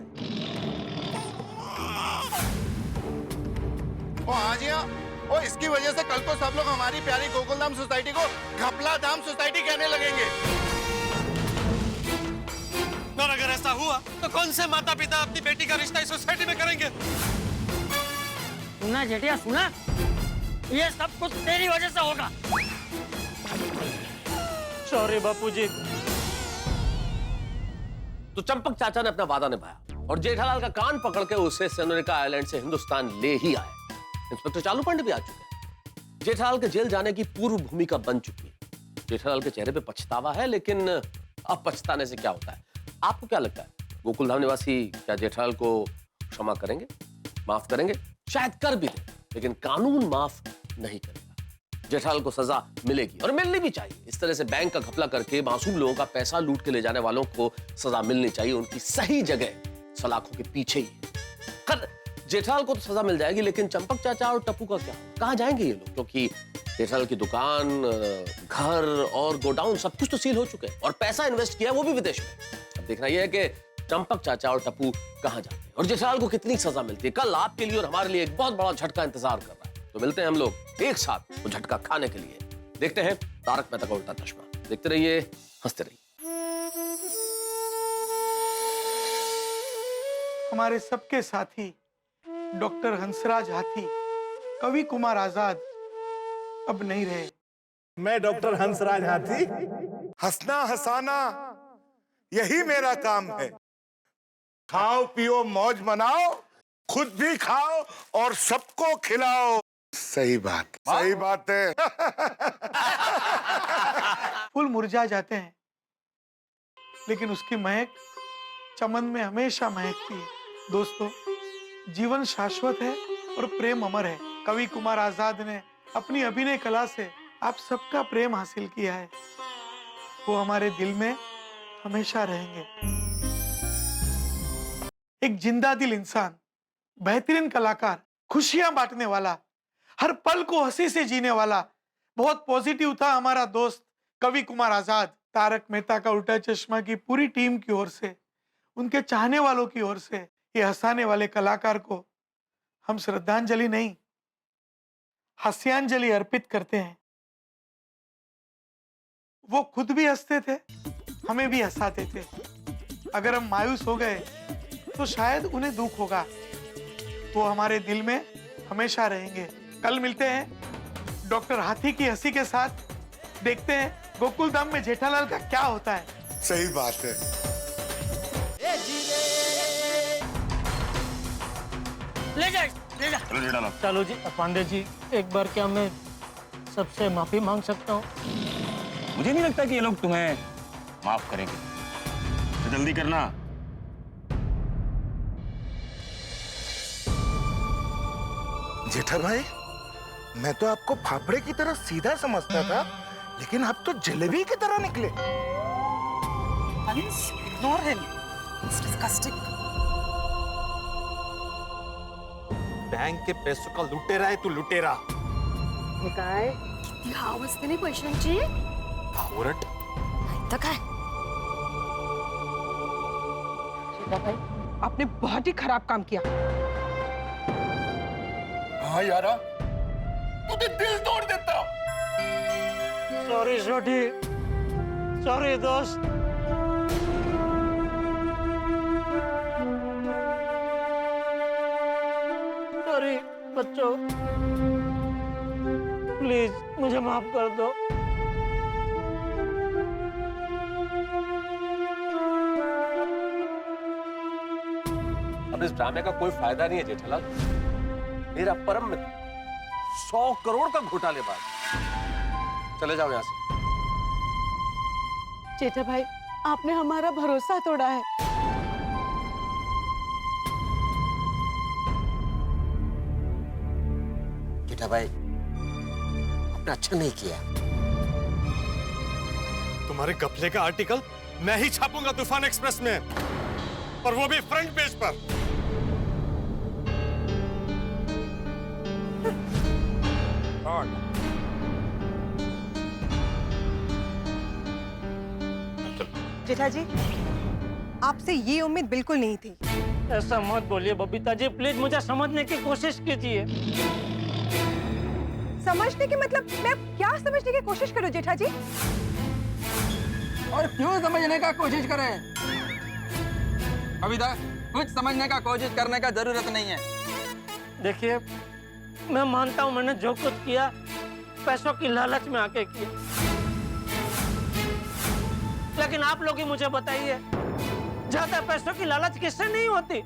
ओ हाँ जी हाँ, ओ इसकी वजह से कल को सब लोग हमारी प्यारी गोकुलधाम सोसाइटी को घपला धाम सोसाइटी कहने लगेंगे। और अगर ऐसा हुआ तो कौन से माता पिता अपनी बेटी का रिश्ता इस सोसाइटी में करेंगे? सुना जेठिया सुना, ये सब कुछ तेरी वजह से होगा। सॉरी बापूजी। तो चंपक चाचा ने अपना वादा निभाया और जेठालाल का कान पकड़ के उसे सेनोरिका आइलैंड से हिंदुस्तान ले ही आए। इंस्पेक्टर चालू पांडे भी आ चुके हैं। जेठालाल के जेल जाने की पूर्व भूमिका बन चुकी है। जेठालाल के चेहरे पे पछतावा है, लेकिन अब पछताने से क्या होता है? आपको क्या लगता है, गोकुलधाम निवासी क्या जेठालाल को क्षमा करेंगे, माफ करेंगे? शायद कर भी दे, लेकिन कानून माफ नहीं करेगा। जेठालाल को सजा मिलेगी और मिलनी भी चाहिए। इस तरह से बैंक का घपला करके मासूम लोगों का पैसा लूट के ले जाने वालों को सजा मिलनी चाहिए। उनकी सही जगह सलाखों के पीछे ही। खैर जेठालाल को तो सजा मिल जाएगी, लेकिन चंपक चाचा और टप्पू का क्या? कहाँ जाएंगे ये लोग? क्योंकि जेठालाल की दुकान, घर और गोडाउन सब कुछ तो सील हो चुके हैं और पैसा इन्वेस्ट किया वो भी विदेश में। अब देखना यह है कि चंपक चाचा और टप्पू कहाँ जाते हैं और जेठालाल को कितनी सजा मिलती है। कल आपके लिए और हमारे लिए एक बहुत बड़ा झटका इंतजार कर रहा है। तो मिलते हैं हम लोग एक साथ वो झटका खाने के लिए। देखते हैं तारक मेहता का उल्टा चश्मा। देखते रहिए, हंसते रहिए। हमारे सबके साथी डॉक्टर हंसराज हाथी, कवि कुमार आजाद अब नहीं रहे। मैं डॉक्टर हंसराज हाथी, हंसना हंसाना यही मेरा काम है। खाओ पियो मौज मनाओ, खुद भी खाओ और सबको खिलाओ। सही बात है। फूल मुरझा जाते हैं, लेकिन उसकी महक चमन में हमेशा महकती है। दोस्तों, जीवन शाश्वत है और प्रेम अमर है। कवि कुमार आजाद ने अपनी अभिनय कला से आप सबका प्रेम हासिल किया है, वो हमारे दिल में हमेशा रहेंगे। एक जिंदा दिल इंसान, बेहतरीन कलाकार, खुशियां बांटने वाला, हर पल को हंसी से जीने वाला, बहुत पॉजिटिव था हमारा दोस्त कवि कुमार आजाद। तारक मेहता का उल्टा चश्मा की पूरी टीम की ओर से, उनके चाहने वालों की ओर से ये हंसाने वाले कलाकार को हम श्रद्धांजलि नहीं, हास्यांजलि अर्पित करते हैं। वो खुद भी हंसते थे, हमें भी हंसाते थे। अगर हम मायूस हो गए तो शायद उन्हें दुख होगा, वो हमारे दिल में हमेशा रहेंगे। कल मिलते हैं डॉक्टर हाथी की हंसी के साथ, देखते हैं गोकुल धाम में जेठालाल का क्या होता है। सही बात है। ले जा, ले जा। चलो जेठालाल। चलो जी पांडे जी, एक बार क्या मैं सबसे माफी मांग सकता हूँ? मुझे नहीं लगता कि ये लोग तुम्हें माफ करेंगे, तो जल्दी करना। जेठा भाई, मैं तो आपको फाफड़े की तरह सीधा समझता था, लेकिन आप तो जलेबी की तरह निकले। Ignore him. It's disgusting. Bank के पैसों का लुटेरा है तू, लुटेरा। काय ह्या अवस्थेने पैशांची ओरट तर काय? सीता भाई, आपने बहुत ही खराब काम किया। हाँ यारा, तूने दिल तोड़ देता। सॉरी छोटी, सॉरी दोस्त। सॉरी बच्चों, प्लीज मुझे माफ कर दो। अब इस ड्रामे का कोई फायदा नहीं है जेठालाल। मेरा परम मित्र 100 करोड़ का घोटालेबाज, चले जाओ यहाँ से। जेठा भाई, आपने हमारा भरोसा तोड़ा है। जेठा भाई, आपने अच्छा नहीं किया। तुम्हारे घपले का आर्टिकल मैं ही छापूंगा तूफान एक्सप्रेस में, और वो भी फ्रंट पेज पर। जेठा जी, आपसे ये उम्मीद बिल्कुल नहीं थी। ऐसा मत बोलिए बबीता जी, प्लीज मुझे समझने की कोशिश कीजिए। समझने की मतलब, मैं क्या समझने की कोशिश करूं जेठा जी? और क्यों समझने का कोशिश करें? कविता, कुछ समझने का कोशिश करने का जरूरत नहीं है। देखिए, मैं मानता हूँ मैंने जो कुछ किया पैसों की लालच में आके किया, लेकिन आप लोग ही मुझे बताइए, ज्यादा पैसों की लालच किससे नहीं होती?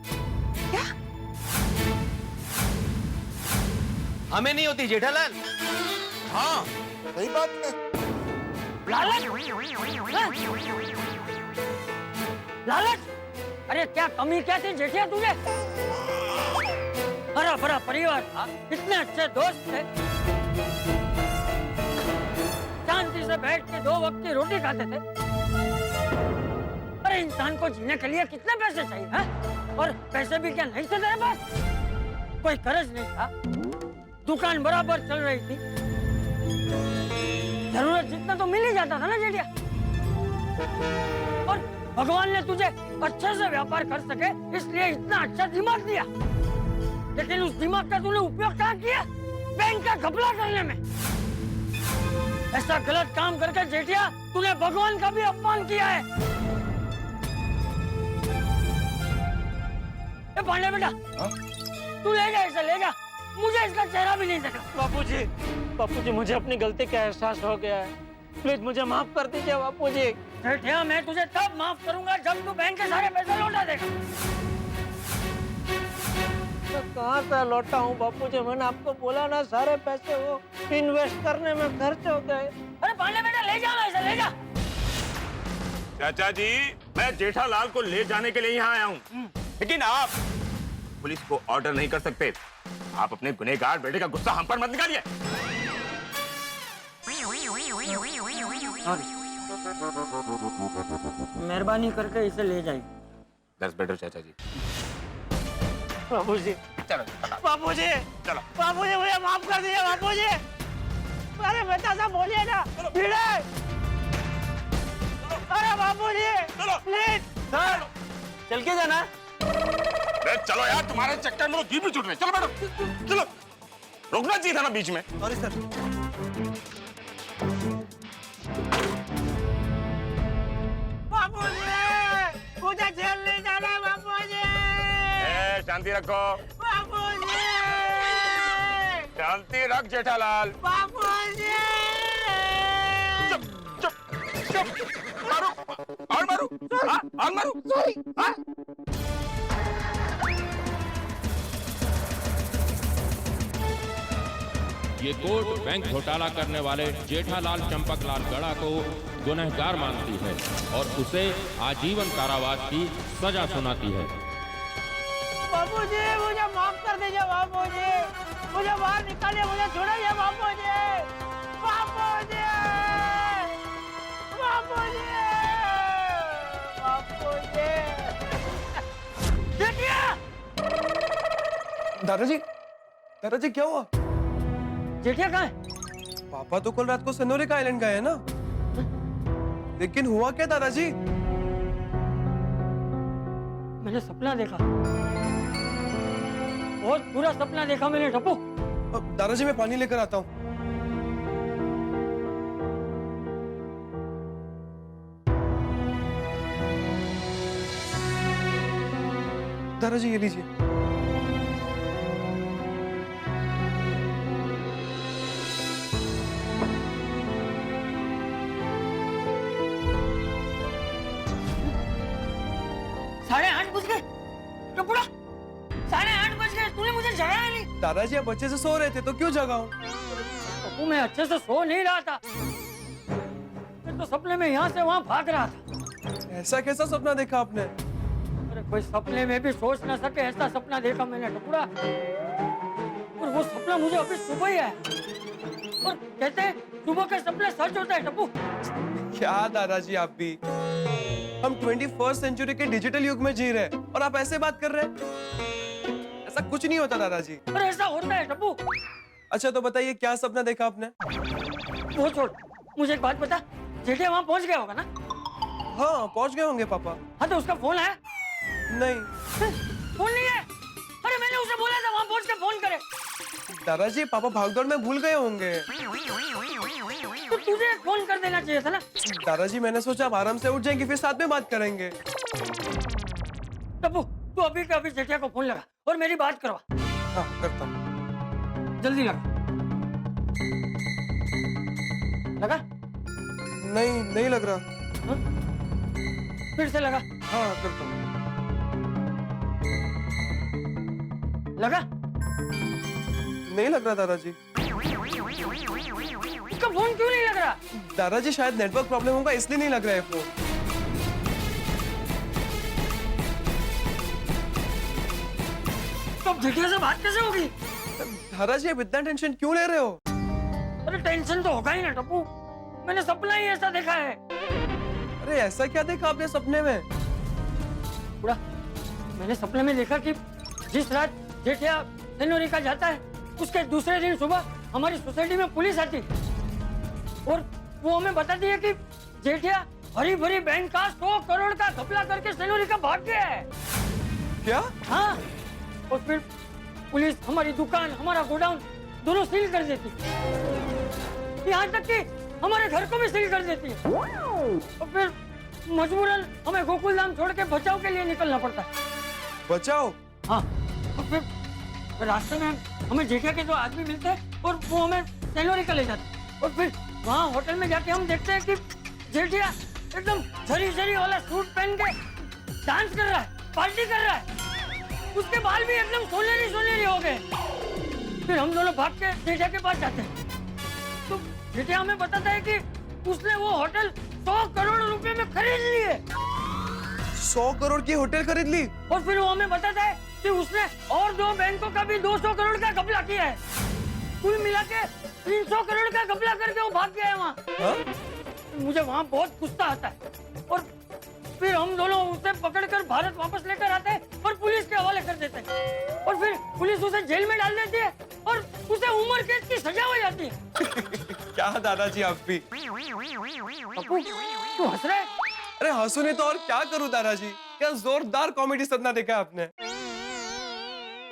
क्या? हमें नहीं होती जेठालाल। हाँ, सही बात है। लालच? लालच? अरे क्या कमी क्या थी जेठिया तुझे? हरा भरा परिवार था, इतने अच्छे दोस्त थे, शांति से बैठ के 2 वक्त की रोटी खाते थे। अरे इंसान को जीने के लिए कितने पैसे चाहिए हैं? और पैसे भी क्या नहीं थे तेरे पास? कोई कर्ज नहीं था, दुकान बराबर चल रही थी, जरूरत जितना तो मिल ही जाता था ना जेठिया। और भगवान ने तुझे अच्छे से व्यापार कर सके इसलिए इतना अच्छा दिमाग दिया, लेकिन उस दिमाग का तूने उपयोग कहाँ किया? बैंक का घपला करने में। ऐसा गलत काम करके जेठिया तूने भगवान का भी अपमान किया है। ए पांडे बेटा, तू ले जा इसे, ले जा, मुझे इसका चेहरा भी नहीं देखना। बापूजी मुझे अपनी गलती का एहसास हो गया है, प्लीज मुझे माफ कर दीजिए बापूजी। जेठिया, मैं तुझे तब माफ करूंगा जब तू बैंक के सारे पैसे लौटा देगा। तो कहाँ से लौटा हूँ बापूजी? मैंने आपको बोला ना, सारे पैसे वो इन्वेस्ट करने में खर्च हो गए। अरे पांडे बेटा, ले जा ना इसे, ले जा। चाचा जी, मैं जेठालाल को ले जाने के लिए यहाँ आया हूँ, लेकिन आप पुलिस को ऑर्डर नहीं कर सकते। आप अपने गुनहगार बेटे का गुस्सा हम पर मत निकालिए। सॉरी, मेहरबानी करके इसे ले जाइए। दैट्स बेटर चाचा जी। बाबूजी, चलो बाबूजी, चलो बाबूजी मुझे माफ कर दीजिए बाबूजी। अरे बेटा सा बोलिए ना, भिड़े। अरे बाबूजी, प्लीज। सर, चल के जाना। अरे चलो यार, तुम्हारे चक्कर में तो जीभ भी छूट रहे। चलो बैठो, चलो। रुकना चाहिए था ना बीच में। Sorry sir. बाबूजी, मुझे जेल नहीं जाना बाबूजी। शांति रखो, बाबूजी, शांति रख जेठालाल। बाबूजी। चुप चुप चुप, मारो और मारो, हाँ, और मारो। सॉरी, हाँ। ये कोर्ट बैंक घोटाला करने वाले जेठालाल चंपकलाल गड़ा को गुनहगार मानती है और उसे आजीवन कारावास की सजा सुनाती है। बाबूजी, मुझे माफ कर दीजिए बाबूजी। मुझे बाहर निकालिए, मुझे छोड़िए बाबूजी। बाबूजी, बाबूजी, बाबूजी। जेठिया! दादाजी, दादाजी क्या हुआ? जेठिया कहाँ है? पापा तो कल रात को सनोरिका आइलैंड गए हैं ना। लेकिन हुआ क्या दादाजी? मैंने सपना देखा, बहुत बुरा सपना देखा मैंने टप्पू। दादाजी मैं पानी लेकर आता हूँ। दादाजी ये लीजिए। साढ़े 8 बज गए टप्पूड़ा, 8:30 बज गए, तूने मुझे जगाया नहीं। दादाजी आप अच्छे से सो रहे थे तो क्यों जगाऊं? टप्पू मैं अच्छे से सो नहीं रहा था, मैं तो सपने में यहाँ से वहाँ भाग रहा था। ऐसा कैसा सपना देखा आपने? अरे कोई सपने में भी सोच ना सके ऐसा सपना देखा मैंने टप्पूड़ा। और वो सपना मुझे अभी सुबह ही आया। और कहते हैं सुबह के सपने सच होता है टप्पू। क्या दादाजी आप भी, हम 21st सेंचुरी के डिजिटल युग में जी रहे हैं और आप ऐसे बात कर रहे हैं? ऐसा कुछ नहीं होता दादाजी। अरे ऐसा होता है टप्पू। अच्छा तो बताइए क्या सपना देखा आपने? वो छोड़, मुझे एक बात बता, जेठिया वहाँ पहुँच गया होगा ना? हाँ पहुँच गए होंगे पापा। हाँ तो उसका फोन है? नहीं। फोन नहीं है? अरे मैंने उसे बोला था वहाँ पहुँच के फोन करे। दादाजी पापा भागदौड़ में भूल गए होंगे। तो तुझे फोन कर देना चाहिए था ना। दादाजी मैंने सोचा आप आराम से उठ जाएंगे फिर साथ में बात करेंगे। टप्पू तू अभी के अभी जेठिया को फोन लगा और मेरी बात करवा। हाँ करता हूँ। जल्दी लगा। लगा? नहीं लग रहा। हा? फिर से लगा। हाँ करता हूँ। लगा? नहीं लग रहा दादाजी। उसका फोन क्यों नहीं लग रहा? दादाजी शायद नेटवर्क प्रॉब्लम होगा इसलिए नहीं लग रहा है फोन। तो जेठिया से बात कैसे होगी? दादाजी आप इतना टेंशन क्यों ले रहे हो? अरे टेंशन तो होगा ही ना टप्पू, मैंने सपना ही ऐसा देखा है। अरे ऐसा क्या देखा आपने सपने में? बुढ़ा, मैंने सपने में देखा कि जिस रात जेठिया सेनोरिका जाता है उसके दूसरे दिन सुबह हमारी सोसाइटी में पुलिस आती और वो हमें बताती है कि जेठिया हरी भरी बैंक का 100 करोड़ का घपला करके सेनोरिका भाग गया है। क्या? हाँ, और फिर पुलिस हमारी दुकान, हमारा गोडाउन दोनों सील कर देती, यहाँ तक कि हमारे घर को भी सील कर देती है। और फिर मजबूरन हमें गोकुलधाम छोड़ के बचाव के लिए निकलना पड़ता है। बचाओ? हाँ, और फिर रास्ते में हमें जेठिया के 2 आदमी मिलते हैं और वो हमें सेनोरिका ले जाते हैं। और फिर वहाँ होटल में जाके हम देखते हैं कि जेठिया एकदम झरी वाला सूट पहन के डांस कर रहा है, पार्टी कर रहा है। उसके बाल भी एकदम सोनेरी हो गए। फिर हम दोनों भाग के जेठिया के पास जाते हैं तो जेठिया हमें बताता है कि उसने वो होटल 100 करोड़ रुपए में खरीद लिए। 100 करोड़ की होटल खरीद ली? और फिर वो हमें बताता है कि उसने और 2 बैंकों का भी 200 करोड़ का घपला किया है। कुल मिला के 300 करोड़ का घपला करके वो भाग गया है वहाँ। मुझे वहाँ बहुत गुस्सा आता है और फिर हम दोनों उसे पकड़कर भारत वापस लेकर आते हैं और पुलिस के हवाले कर देते हैं और फिर पुलिस उसे जेल में डाल देती है और उसे उम्र कैद की सजा हो जाती है। क्या दादाजी आप भी? पप्पू, तू हंस रहा है? अरे हंसू नहीं तो और क्या करूं दादाजी? क्या जोरदार कॉमेडी सदना देखा आपने?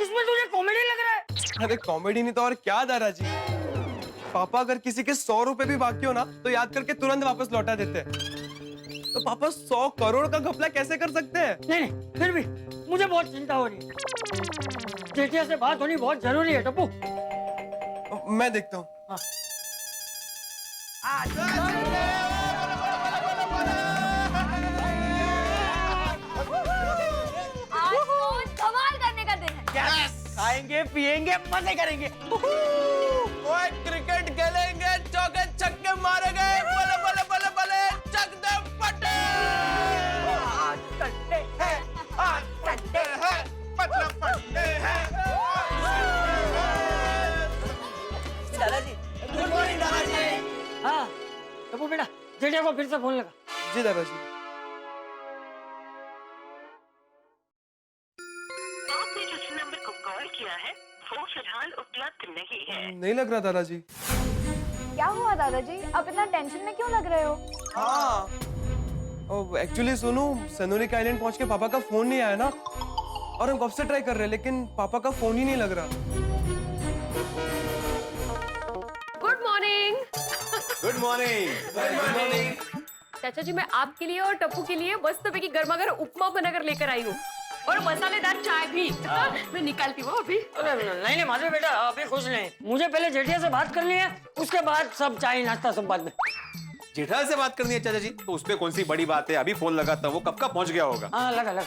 इसमें तुझे कॉमेडी लग रहा है? अरे कॉमेडी नहीं तो और क्या दादाजी? पापा अगर किसी के 100 रुपए भी बाकी हो ना तो याद करके तुरंत वापस लौटा देते हैं। तो पापा 100 करोड़ का घपला कैसे कर सकते हैं? नहीं, फिर भी मुझे बहुत चिंता हो रही है। जेठिया से बात होनी बहुत जरूरी है टप्पू। मैं देखता हूँ। हाँ। आज तो कमाल करने का दिन है। खाएंगे पिएंगे मजे करेंगे। ओए क्रिकेट खेलेंगे, चौके छक्के मारेंगे, बले बले बले बले चक दे फटे। आज संडे है, आज संडे है, मतलब संडे है। दादाजी, गुड मॉर्निंग दादाजी। हाँ, टप्पू बेटा, जेठिया को फिर से फोन लगा। जी दादाजी। आपने जिस नंबर को कॉल किया है वो फिलहाल उपलब्ध नहीं है। नहीं लग रहा दादाजी। क्या हुआ दादाजी? आप इतना टेंशन में क्यों लग रहे हो? हाँ, एक्चुअली सुनो, सनोरिका आइलैंड पहुंच के पापा का फोन नहीं आया ना और हम कब से ट्राई कर रहे हैं लेकिन पापा का फोन ही नहीं लग रहा। Good morning. Good morning. Good morning. चाचा जी, मैं आपके लिए और टप्पू के लिए मस्त पैकी गर्मा गर्म उपमा बनाकर लेकर आई हूँ और मसालेदार चाय भी। मैं निकालती हूँ अभी। नहीं माधवी बेटा, अभी खुश नहीं। मुझे पहले जेठिया से बात करनी है, उसके बाद सब चाय नाश्ता सब बाद में। जेठा से बात करनी है चाचा जी? तो उसपे कौन सी बड़ी बात है? अभी फोन लगा था, वो कब का पहुंच गया होगा। हाँ लगा।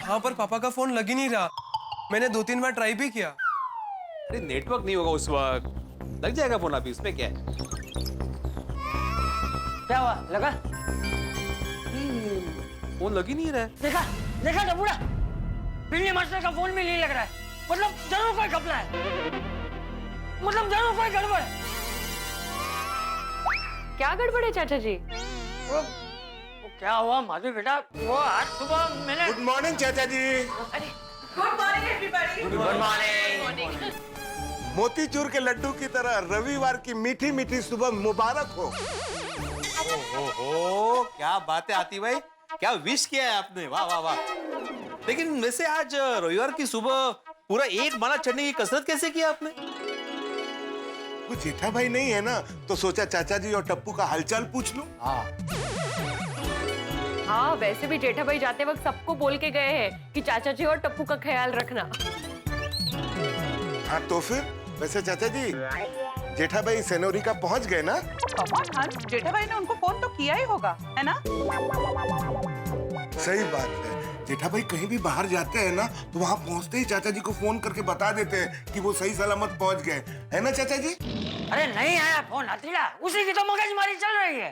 हाँ पर पापा का फोन लग ही नहीं रहा। मैंने 2-3 बार ट्राई भी किया। अरे नेटवर्क नहीं होगा उस वक्त, लग जाएगा फोन अभी, उसमें क्या है? क्या हुआ, लगा? फोन लग ही नहीं रहा है। देखा टप्पूड़ा, बिल्ली मास्टर का फोन भी नहीं लग रहा है। मतलब जरूर कोई घपला है, मतलब जरूर कोई गड़बड़ है। क्या गड़बड़ है चाचा जी? वो क्या हुआ माधवी बेटा, वो आज सुबह मैंने। गुड मॉर्निंग चाचा जी। अरे good morning everybody. Good morning. Motichoor के लड्डू की तरह रविवार की मीठी मीठी सुबह मुबारक हो। ओहो, क्या बातें आती भाई, क्या विश किया है आपने, वाह वाह वाह। लेकिन वैसे आज रविवार की सुबह पूरा एक माला चढ़ने की कसरत कैसे किया आपने? वो जेठा भाई नहीं है ना, तो सोचा चाचा जी और टप्पू का हालचाल पूछ लूं। हाँ, वैसे भी जेठा भाई जाते वक्त सबको बोल के गए हैं कि चाचा जी और टप्पू का ख्याल रखना। हाँ तो फिर वैसे चाचा जी, जेठा भाई सेनोरिका पहुंच गए ना? जेठा भाई ने उनको फोन तो किया ही होगा, है ना? सही बात है, जेठा भाई कहीं भी बाहर जाते हैं ना तो वहाँ पहुँचते ही चाचा जी को फोन करके बता देते हैं कि वो सही सलामत पहुँच गए, है ना चाचा जी? अरे नहीं आया फोन हथीला, उसी की तो मगजमारी चल रही है।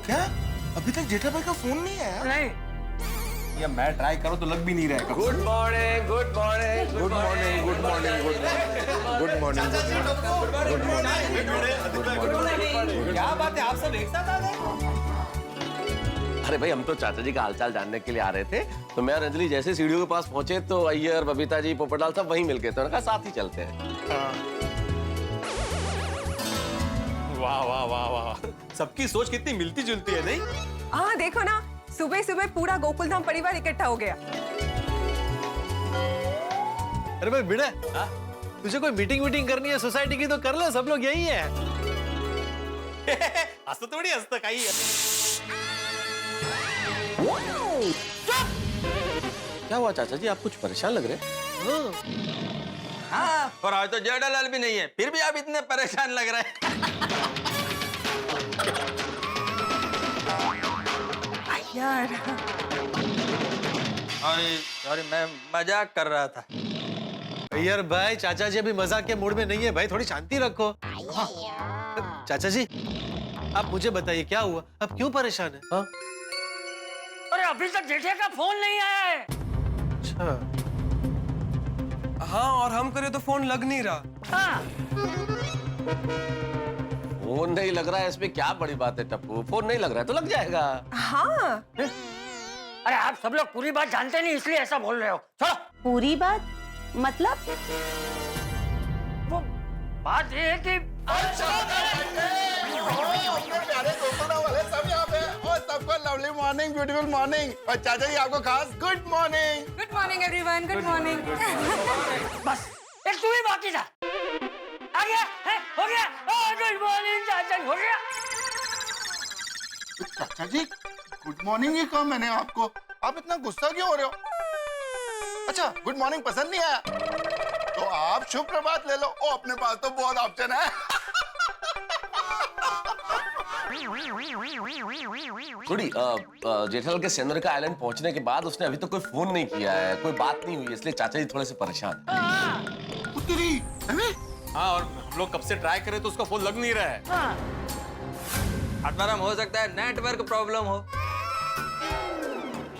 क्या अभी तक जेठा भाई का फोन नहीं आया? नहीं। या मैं ट्राई करूं तो लग भी नहीं रहा है। Good morning, good morning, good morning, good morning, good morning, good morning. क्या बात है, आप सब एक साथ आ गए? अरे भाई, हम तो चाचा जी का हालचाल जानने के लिए आ रहे थे, तो मैं और अंजलि जैसे सीढ़ियों के पास पहुंचे तो अय्यर, बबीता जी, पोपटलाल सब वहीं मिल गए, तो उन्होंने कहा साथ ही चलते हैं। वाह वाह वाह वाह, सबकी सोच कितनी मिलती जुलती है नहीं? हाँ देखो ना, सुबह सुबह पूरा गोकुलधाम परिवार इकट्ठा हो गया। अरे भाई बिड़ा, तुझे कोई मीटिंग करनी है सोसाइटी की तो कर ले, सब लोग यही है। हंसता थोड़ी हंसता कहीं है। क्या हुआ चाचा जी, आप कुछ परेशान लग रहे हैं? हाँ, और आज तो जेठालाल भी नहीं है, फिर भी आप इतने परेशान लग रहे हैं। यार, सॉरी, मैं मजाक कर रहा था। यार भाई, चाचा जी अभी मजाक के मूड में नहीं है भाई, थोड़ी शांति रखो। हाँ। चाचा जी, आप मुझे बताइए क्या हुआ, आप क्यों परेशान है? हाँ? अरे अभी तक जेठिया का फोन नहीं आया है। अच्छा। हाँ, और हम करे तो फोन लग नहीं रहा। हाँ। फोन नहीं लग रहा है इसमें क्या बड़ी बात है टप्पू, फोन नहीं लग रहा है तो लग जाएगा। हाँ। अरे आप सब लोग पूरी बात जानते नहीं इसलिए ऐसा बोल रहे हो। चलो। पूरी बात मतलब? वो बात ये है कि प्यारे गोकुलधाम वाले सब यहाँ पे और सबको लवली मॉर्निंग, ब्यूटीफुल मॉर्निंग। और चाचा जी आपको खास good morning. Good morning everyone, good morning. बस एक तू ही बाकी था। आ गया है? हो गया। गुड मॉर्निंग चाचा, हो गया। चाचा जी गुड मॉर्निंग ही कहा मैंने आपको, आप इतना गुस्सा क्यों हो रहे हो? अच्छा गुड मॉर्निंग पसंद नहीं आया तो आप शुभ प्रभात ले लो। ओ अपने पास तो बहुत ऑप्शन है। थोड़ी जेठालाल के सेंदर आइलैंड पहुंचने के बाद उसने अभी तक कोई फोन नहीं किया है, कोई बात नहीं हुई, इसलिए चाचा जी थोड़े से परेशान हैं। हाँ, और हम लोग कब से ट्राई करें तो उसका फोन लग नहीं रहा है। अठारम हो सकता है नेटवर्क प्रॉब्लम हो।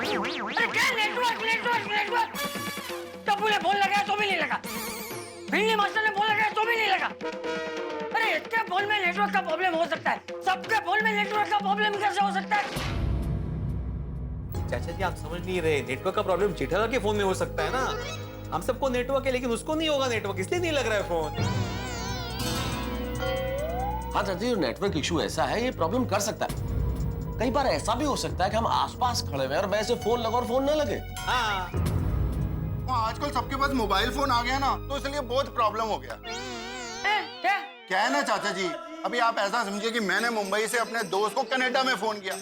नेटवर्क टप्पू ने फोन लगाया तो भी नहीं लगा, भिंडी मास्टर ने फोन लगाया तो भी नहीं लगा। अरे इसके फोन में नेटवर्क का प्रॉब्लम हो सकता है, सबके फोन में नेटवर्क का प्रॉब्लम कैसे हो सकता है? चाचा जी आप समझ नहीं रहे, नेटवर्क का प्रॉब्लम जेठालाल के फोन में हो सकता है ना। हम सबको नेटवर्क है लेकिन उसको नहीं होगा नेटवर्क, इसलिए नहीं लग रहा है फोन। हाँ चाचा जी, नेटवर्क इशू ऐसा है, ये प्रॉब्लम कर सकता है। कई बार ऐसा भी हो सकता है कि हम आसपास खड़े हुए और वैसे फोन लगा और फोन ना लगे। हाँ। आजकल सबके पास मोबाइल फोन आ गया ना, तो इसलिए बहुत प्रॉब्लम हो गया। क्या है ना चाचा जी, अभी आप ऐसा समझिए कि मैंने मुंबई से अपने दोस्त को कनाडा में फोन किया,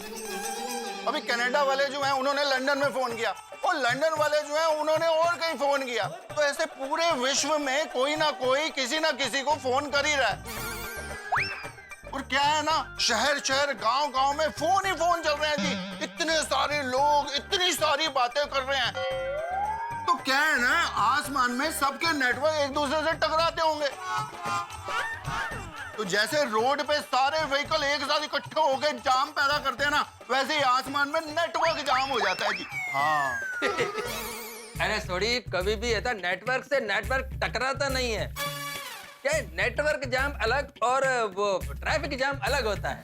अभी कनाडा वाले जो हैं उन्होंने लंदन में फोन किया, और लंदन वाले जो हैं उन्होंने और कहीं फोन किया। तो ऐसे पूरे विश्व में कोई ना कोई किसी ना किसी को फोन कर ही रहा है। और क्या है ना, शहर शहर गांव गांव में फोन ही फोन चल रहे हैं जी। इतने सारे लोग इतनी सारी बातें कर रहे हैं, तो क्या है ना, आसमान में सबके नेटवर्क एक दूसरे से टकराते होंगे। तो जैसे रोड पे सारे व्हीकल एक साथ इकट्ठे होकर जाम पैदा करते हैं ना, वैसे ही आसमान में नेटवर्क जाम हो जाता है जी। हाँ। अरे सॉरी, कभी भी ऐसा नेटवर्क से नेटवर्क टकराता नहीं है। क्या नेटवर्क जाम अलग और वो ट्रैफिक जाम अलग होता है।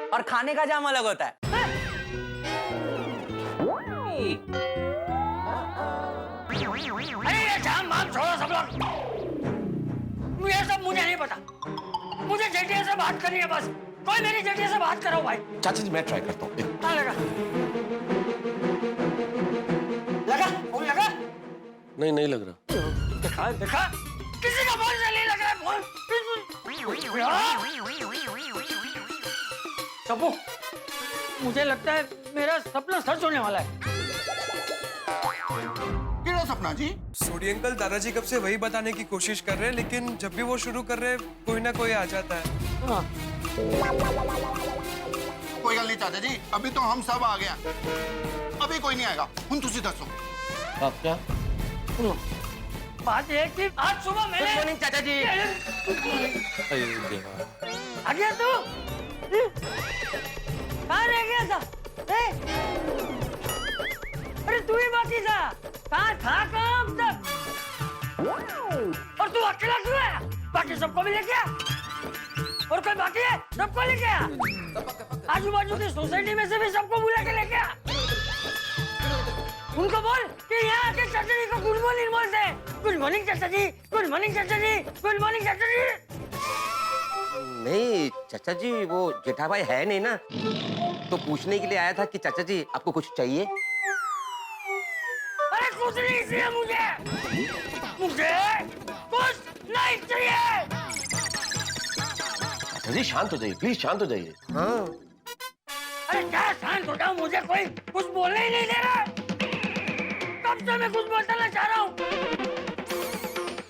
और खाने का जाम अलग होता है। अरे ये जाम वाम छोड़ो सब लोग, ये सब मुझे नहीं पता। मुझे जेठिया से बात करनी है बस। कोई मेरी जेठिया से बात करो भाई। चाचा जी मैं ट्राई करता हूँ। हाँ लगा लगा फोन लगा? नहीं लग रहा। देखा देखा, किसी का फोन से नहीं लग रहा है फोन। टप्पू, मुझे लगता है मेरा सपना सच होने वाला है। क्या सपना जी? सोडी अंकल दादाजी कब से वही बताने की कोशिश कर रहे हैं, लेकिन जब भी वो शुरू कर रहे हैं कोई ना कोई आ जाता है। हाँ। कोई गल नहीं चाचा जी, अभी तो हम सब आ गया, अभी कोई नहीं आएगा। हुन तुसी दसो आप क्या? बात ये कि आज सुबह मैंने गुड मॉर्निंग चाचा जी। आ गया तू? कहाँ रह गया था? अरे तू ही बाकी था, कहाँ था कहाँ अब तक? और तू अकेला क्यों आया? बाकी सबको भी लेके आ। और कोई बाकी है? सबको लेके आ। आजू बाजू की सोसाइटी में से भी सबको बुला के लेके आ। उनको बोल कि यहाँ आके चाचा जी को गुड मॉर्निंग बोलते हैं। गुड मॉर्निंग चाचा जी, गुड मॉर्निंग चाचा जी, गुड मॉर्निंग चाचा जी। नहीं चाचा जी, वो जेठा भाई है नहीं ना, तो पूछने के लिए आया था कि चाचा जी आपको कुछ चाहिए? अरे कुछ नहीं चाहिए मुझे कुछ नहीं चाहिए। चाचा जी शांत हो जाइए, प्लीज शांत हो जाइए। हाँ। अरे क्या शांत हो जाऊं, मुझे कोई कुछ बोलने ही नहीं दे रहा। कब से मैं कुछ बोलना चाह रहा हूँ।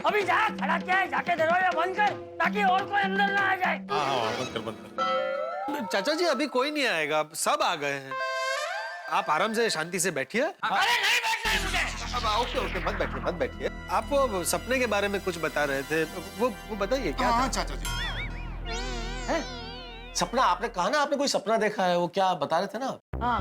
अभी जा खड़ा क्या है, जाके दरवाजा बंद कर ताकि और कोई अंदर ना आ जाए। बंद कर। चाचा जी अभी कोई नहीं आएगा, सब आ गए हैं। आप आराम से शांति से बैठिए। अरे नहीं बैठना है मुझे। अब ओके मत बैठिए। आप वो सपने के बारे में कुछ बता रहे थे, वो बताइए क्या? हाँ चाचा जी। सपना आपने कहा ना, आपने कोई सपना देखा है, वो क्या बता रहे थे ना? हाँ।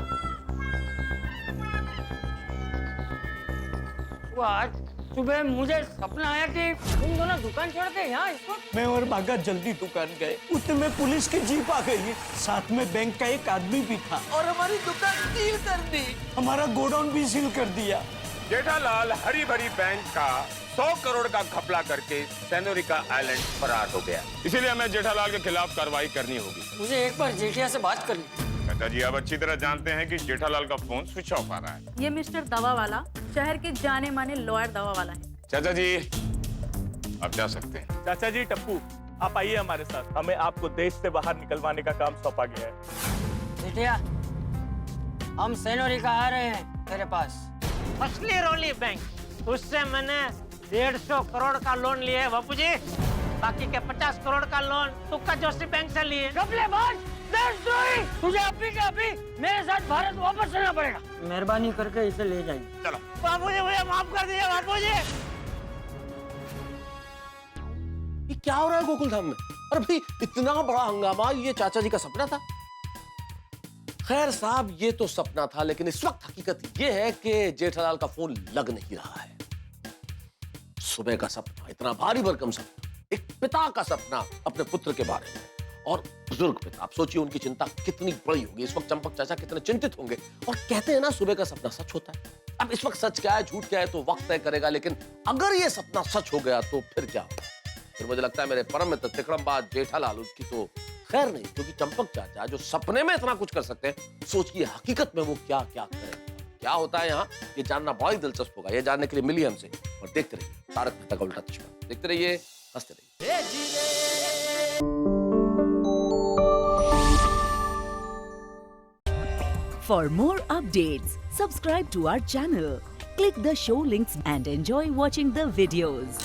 वो आज सुबह मुझे सपना आया कि तुम दोनों दुकान छोड़ के यहाँ इस वक्त। मैं और भागा जल्दी दुकान गए, उतने में पुलिस की जीप आ गई, साथ में बैंक का एक आदमी भी था और हमारी दुकान सील कर दी, हमारा गोडाउन भी सील कर दिया। जेठालाल हरी भरी बैंक का 100 करोड़ का घपला करके सेनोरिका आइलैंड फरार हो गया। इसीलिए हमें जेठालाल के खिलाफ कार्रवाई करनी होगी। मुझे एक बार जेठिया से बात करनी। चाचा जी आप अच्छी तरह जानते हैं कि जेठालाल का फोन स्विच ऑफ आ रहा है। ये मिस्टर दवा वाला शहर के जाने माने लॉयर दवा वाला है। चाचा जी आप जा सकते हैं। चाचा जी टप्पू आप आइए हमारे साथ, हमें आपको देश से बाहर निकलवाने का काम सौंपा गया है। जेठिया, हम सेनोरिका आ रहे हैं तेरे पास। असली रोली बैंक, उससे मैंने 150 करोड़ का लोन लिया है बापू जी, बाकी के 50 करोड़ का लोन तुक्का जोशी बैंक से लिए। घपलेबाज, देशद्रोही, तुझे अभी के अभी मेरे साथ भारत वापस चलना पड़ेगा। मेहरबानी करके इसे ले जाइए। चलो बापू जी मुझे माफ कर दीजिए बापू जी। ये क्या हो रहा है गोकुल धाम में? अरे भाई इतना बड़ा हंगामा, ये चाचा जी का सपना था? खैर साहब ये तो सपना था, लेकिन इस वक्त हकीकत ये है कि जेठालाल का फोन लग नहीं रहा है। सुबह का सपना, इतना भारी भरकम सपना, एक पिता का सपना अपने पुत्र के बारे में, और बुजुर्ग पिता, आप सोचिए उनकी चिंता कितनी बड़ी होगी। इस वक्त चंपक चाचा कितने चिंतित होंगे। और कहते हैं ना सुबह का सपना सच होता है। अब इस वक्त सच क्या है झूठ क्या है तो वक्त तय करेगा, लेकिन अगर ये सपना सच हो गया तो फिर क्या होगा? फिर मुझे लगता है मेरे परम मित्र तिकड़मबाज जेठालाल उसकी तो खैर नहीं, क्योंकि चंपक चाचा जो सपने में इतना कुछ कर सकते हैं, सोचिए हकीकत में वो क्या क्या करें। क्या होता है यहाँ ये जानना बड़ा ही दिलचस्प होगा। ये जानने के लिए मिलिए हमसे और देखते रहिए तारक मेहता का उल्टा चश्मा। देखते रहिए, हंसते रहिए। For more updates, subscribe to our channel, click the show links and enjoy watching the videos.